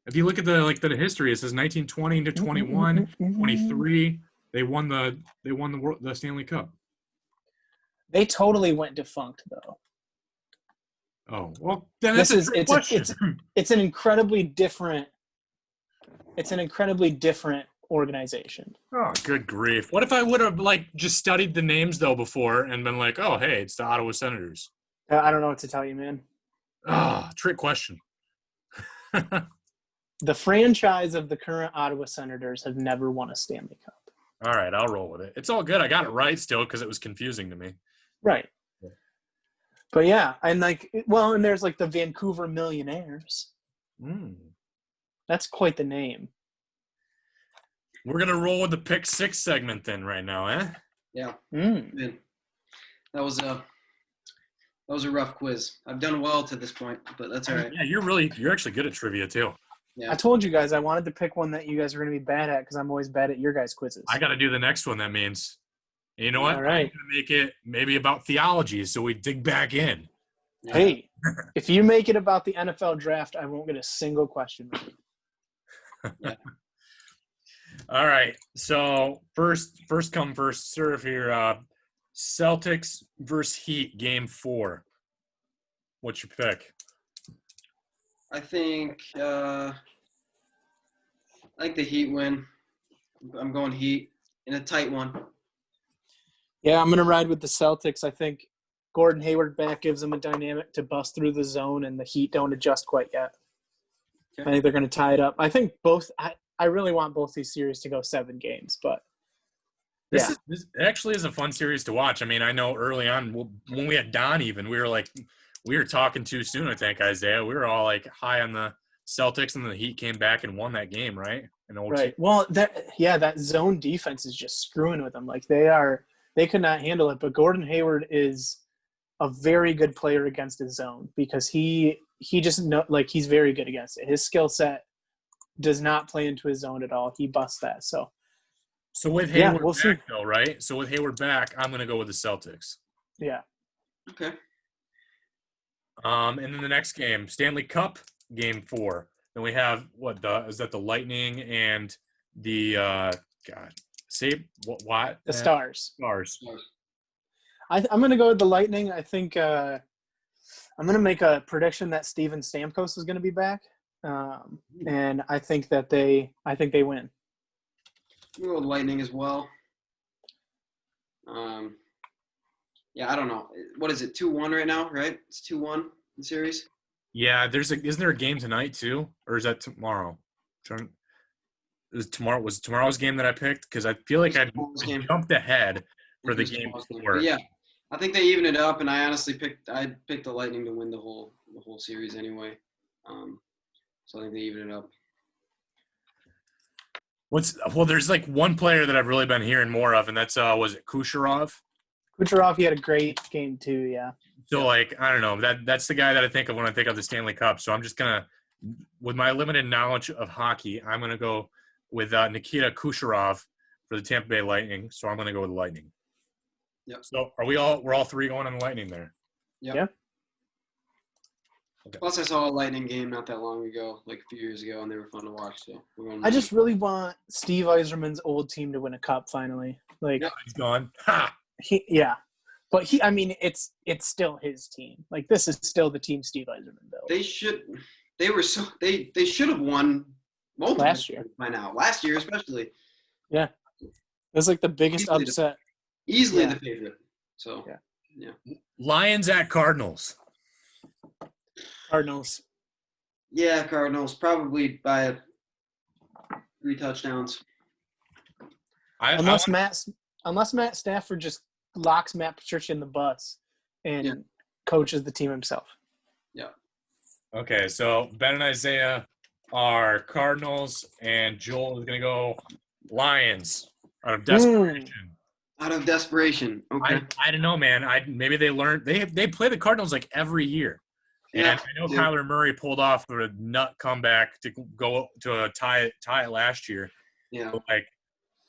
If you look at the history, it says 1920 to 21, 23. They won the Stanley Cup. They totally went defunct though. Oh, well, then that's it's an incredibly different organization. Oh, good grief. What if I would have just studied the names though before and been like, "Oh, hey, it's the Ottawa Senators." I don't know what to tell you, man. Trick question. The franchise of the current Ottawa Senators have never won a Stanley Cup. All right, I'll roll with it. It's all good. I got it right still because it was confusing to me. Right. But yeah, and and there's the Vancouver Millionaires. That's quite the name. We're gonna roll with the pick six segment then right now, eh? Yeah. Man, that was a rough quiz. I've done well to this point, but that's all right. Yeah, you're actually good at trivia too. Yeah. I told you guys I wanted to pick one that you guys are going to be bad at because I'm always bad at your guys' quizzes. I got to do the next one. That means, you know what? All right. I'm gonna make it maybe about theology, so we dig back in. Yeah. Hey, if you make it about the NFL draft, I won't get a single question. Yeah. All right. So first come, first serve here. Celtics versus Heat, Game 4. What's your pick? I think the Heat win. I'm going Heat in a tight one. Yeah, I'm going to ride with the Celtics. I think Gordon Hayward back gives them a dynamic to bust through the zone, and the Heat don't adjust quite yet. Okay. I think they're going to tie it up. I think I really want both these series to go 7 games, but This actually is a fun series to watch. I mean, I know early on when we had Don even, we were talking too soon, I think, Isaiah. We were all high on the Celtics, and the Heat came back and won that game, right? Right. Well, that zone defense is just screwing with them. They could not handle it, but Gordon Hayward is a very good player against his zone because he just he's very good against it. His skill set does not play into his zone at all. He busts that. So with Hayward we'll see. though, right? So with Hayward back, I'm going to go with the Celtics. Yeah. Okay. And then the next game, Stanley Cup, Game 4. Then we have is that the Lightning and the the Stars. Stars. I'm going to go with the Lightning. I think I'm going to make a prediction that Steven Stamkos is going to be back, and I think they win. I'm going with Lightning as well. Yeah, I don't know. What is it? 2-1 right now, right? It's 2-1 the series. Yeah, isn't there a game tonight too, or is that tomorrow? Was tomorrow's game that I picked? Because I feel like I jumped ahead for the game before. Yeah, I think they even it up, and I honestly picked the Lightning to win the whole series anyway. So I think they even it up. There's one player that I've really been hearing more of, and that's was it Kucherov? Kucherov, he had a great game too. Yeah. So I don't know, that's the guy that I think of when I think of the Stanley Cup. So I'm just gonna, with my limited knowledge of hockey, I'm gonna go with Nikita Kucherov for the Tampa Bay Lightning. So I'm gonna go with the Lightning. Yep. So we're all three going on the Lightning there. Yep. Yeah. Okay. Plus, I saw a Lightning game not that long ago, a few years ago, and they were fun to watch. So I just really want Steve Yzerman's old team to win a cup finally. He's gone. Ha! But it's still his team. This is still the team Steve Yzerman built. They should have won multiple last year by now. Last year, especially. Yeah, it was the biggest upset. Easily the favorite. So yeah. Lions at Cardinals. Cardinals. Yeah, Cardinals probably by 3 touchdowns. Unless Matt Stafford just locks Matt Patricia in the bus and coaches the team himself. Yeah. Okay, so Ben and Isaiah are Cardinals, and Joel is going to go Lions out of desperation. Out of desperation. Okay. I don't know, man. Maybe they learned they play the Cardinals every year. And I know Kyler Murray pulled off a nut comeback to go to tie it last year. Yeah. But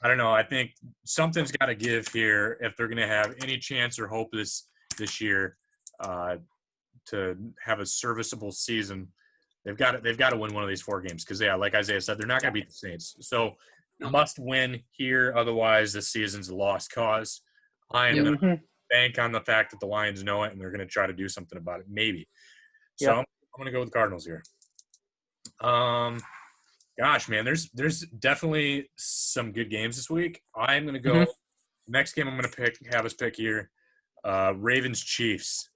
I don't know. I think something's got to give here if they're going to have any chance or hope this year to have a serviceable season. They've got to win one of these 4 games because, yeah, like Isaiah said, they're not going to beat the Saints. So must win here. Otherwise, this season's a lost cause. I'm going to bank on the fact that the Lions know it and they're going to try to do something about it, maybe. So I'm going to go with the Cardinals here. Gosh, man, there's definitely some good games this week. I'm going to go next game I'm going to have us pick here, Ravens Chiefs.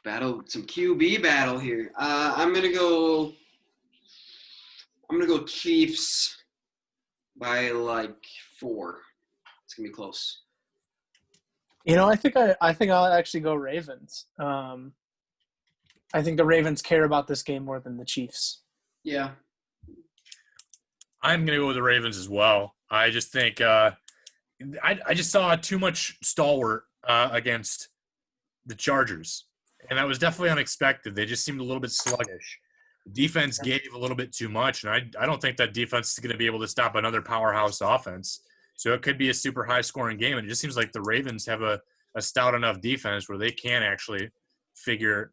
Battle, some QB battle here. I'm gonna go Chiefs by like 4. It's gonna be close. I think I'll actually go Ravens. I think the Ravens care about this game more than the Chiefs. Yeah. I'm gonna go with the Ravens as well. I just think I just saw too much stalwart against the Chargers. And that was definitely unexpected. They just seemed a little bit sluggish. The defense gave a little bit too much, and I don't think that defense is going to be able to stop another powerhouse offense. So it could be a super high-scoring game. And it just seems like the Ravens have a stout enough defense where they can actually figure,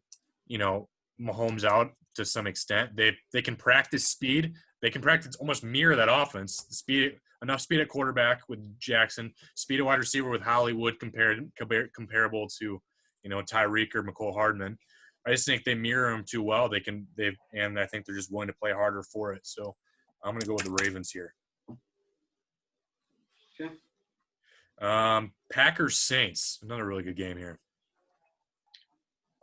Mahomes out to some extent. They can practice speed. They can practice almost mirror that offense. Enough speed at quarterback with Jackson, speed at wide receiver with Hollywood comparable to Tyreek or McCole Hardman. I just think they mirror them too well. And I think they're just willing to play harder for it. So I'm going to go with the Ravens here. Okay. Packers Saints, another really good game here.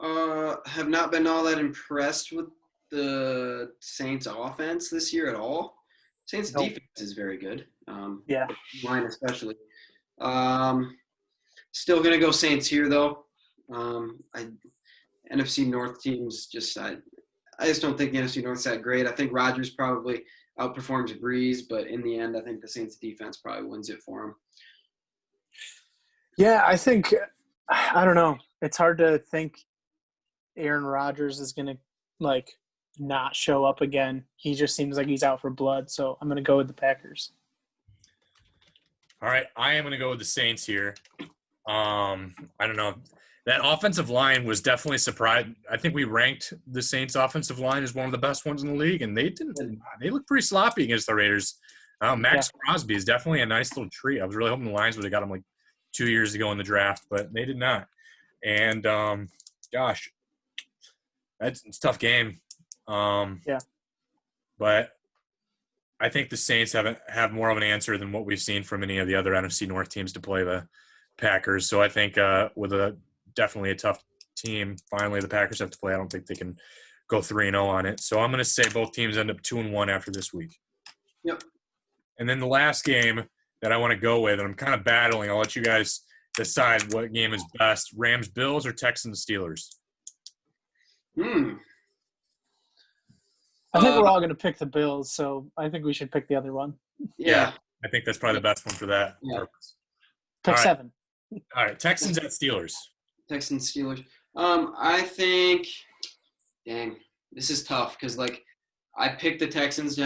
Have not been all that impressed with the Saints offense this year at all. Saints defense is very good. Line especially. Still going to go Saints here though. NFC North teams I just don't think the NFC North's that great. I think Rodgers probably outperforms Breeze, but in the end, I think the Saints defense probably wins it for him. Yeah, I think I don't know. It's hard to think Aaron Rodgers is going to not show up again. He just seems like he's out for blood, so I'm going to go with the Packers. All right, I am going to go with the Saints here. I don't know. That offensive line was definitely surprised. I think we ranked the Saints' offensive line as one of the best ones in the league, and they looked pretty sloppy against the Raiders. Max Crosby is definitely a nice little treat. I was really hoping the Lions would have got him 2 years ago in the draft, but they did not. And, gosh, it's a tough game. But I think the Saints have more of an answer than what we've seen from any of the other NFC North teams to play the Packers. So I think with definitely a tough team, finally the Packers have to play. I don't think they can go 3-0 on it. So I'm going to say both teams end up 2-1 after this week. Yep. And then the last game that I want to go with, and I'm kind of battling. I'll let you guys decide what game is best: Rams-Bills or Texans-Steelers. I think we're all going to pick the Bills, so I think we should pick the other one. Yeah. I think that's probably the best one for that purpose. Pick 7. All right, Texans at Steelers. Texans, Steelers. I think, dang, this is tough because I picked the Texans to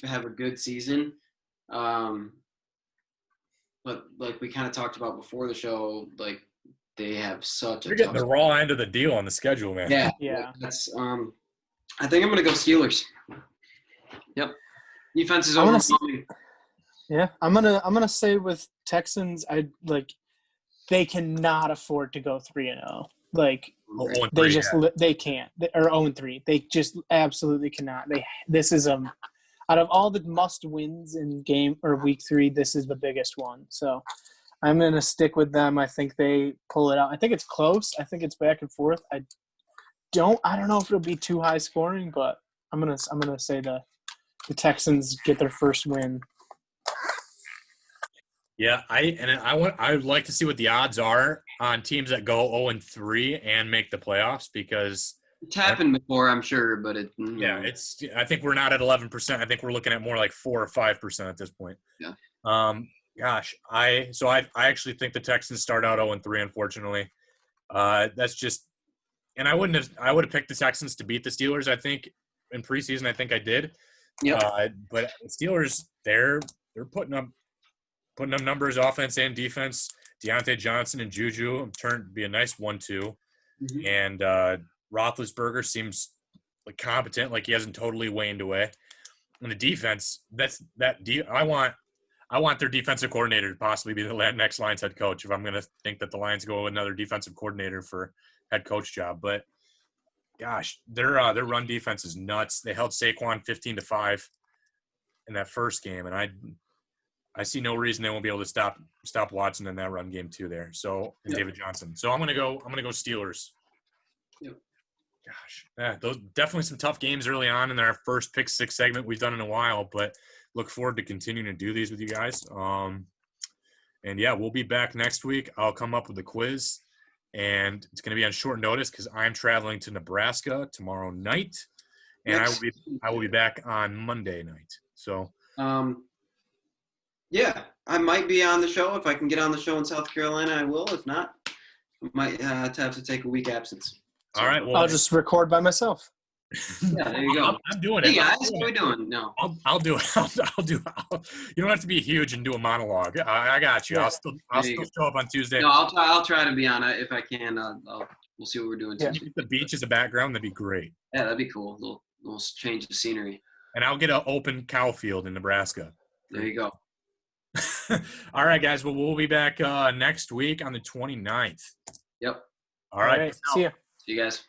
have a good season, but we kind of talked about before the show, they have such You're getting the raw end of the deal on the schedule, man. Yeah. That's I think I'm gonna go Steelers. Yep. Defense is overwhelming. Yeah, I'm gonna say with Texans, they cannot afford to go 3-0. They can't. Or 0-3. They just absolutely cannot. This is out of all the must wins in game or week 3, this is the biggest one. So I'm gonna stick with them. I think they pull it out. I think it's close. I think it's back and forth. I don't know if it'll be too high scoring, but I'm gonna say the Texans get their first win. Yeah, I would like to see what the odds are on teams that go 0-3 and make the playoffs because it's happened before, I'm sure, but I think we're not at 11%. I think we're looking at more like 4 or 5% at this point. Yeah. Gosh, I actually think the Texans start out 0-3. Unfortunately, that's just, and I would have picked the Texans to beat the Steelers. I think in preseason, I think I did, But Steelers, they're putting up numbers, offense and defense. Deontay Johnson and Juju turned to be a nice 1-2, and Roethlisberger seems like competent, like he hasn't totally waned away. And the defense, I want their defensive coordinator to possibly be the next Lions head coach if I'm going to think that the Lions go with another defensive coordinator for head coach job. But gosh, their run defense is nuts. They held Saquon 15-5 in that first game, and I see no reason they won't be able to stop Watson in that run game too there. So and David Johnson. So I'm gonna go Steelers. Yep. Gosh, yeah, those definitely some tough games early on in our first pick six segment we've done in a while, but look forward to continuing to do these with you guys. And yeah, we'll be back next week. I'll come up with a quiz, and it's going to be on short notice because I'm traveling to Nebraska tomorrow night, and I will be back on Monday night. So, yeah, I might be on the show. If I can get on the show in South Carolina, I will. If not, I might have to take a week absce. So, all right. Well, I'll just record by myself. Yeah, there you go. I'm doing Hey it. guys, what are we doing? No, I'll do it. You don't have to be huge and do a monologue. I got you. Yeah. I'll still show up on Tuesday. no, I'll try to be on it if I can. We'll see what we're doing. Yeah. If the beach is a background, that'd be great. Yeah, that'd be cool. Little change of scenery. And I'll get an open cow field in Nebraska. There you go. All right, guys. Well, we'll be back next week on the 29th. Yep. All right. See ya. See you guys.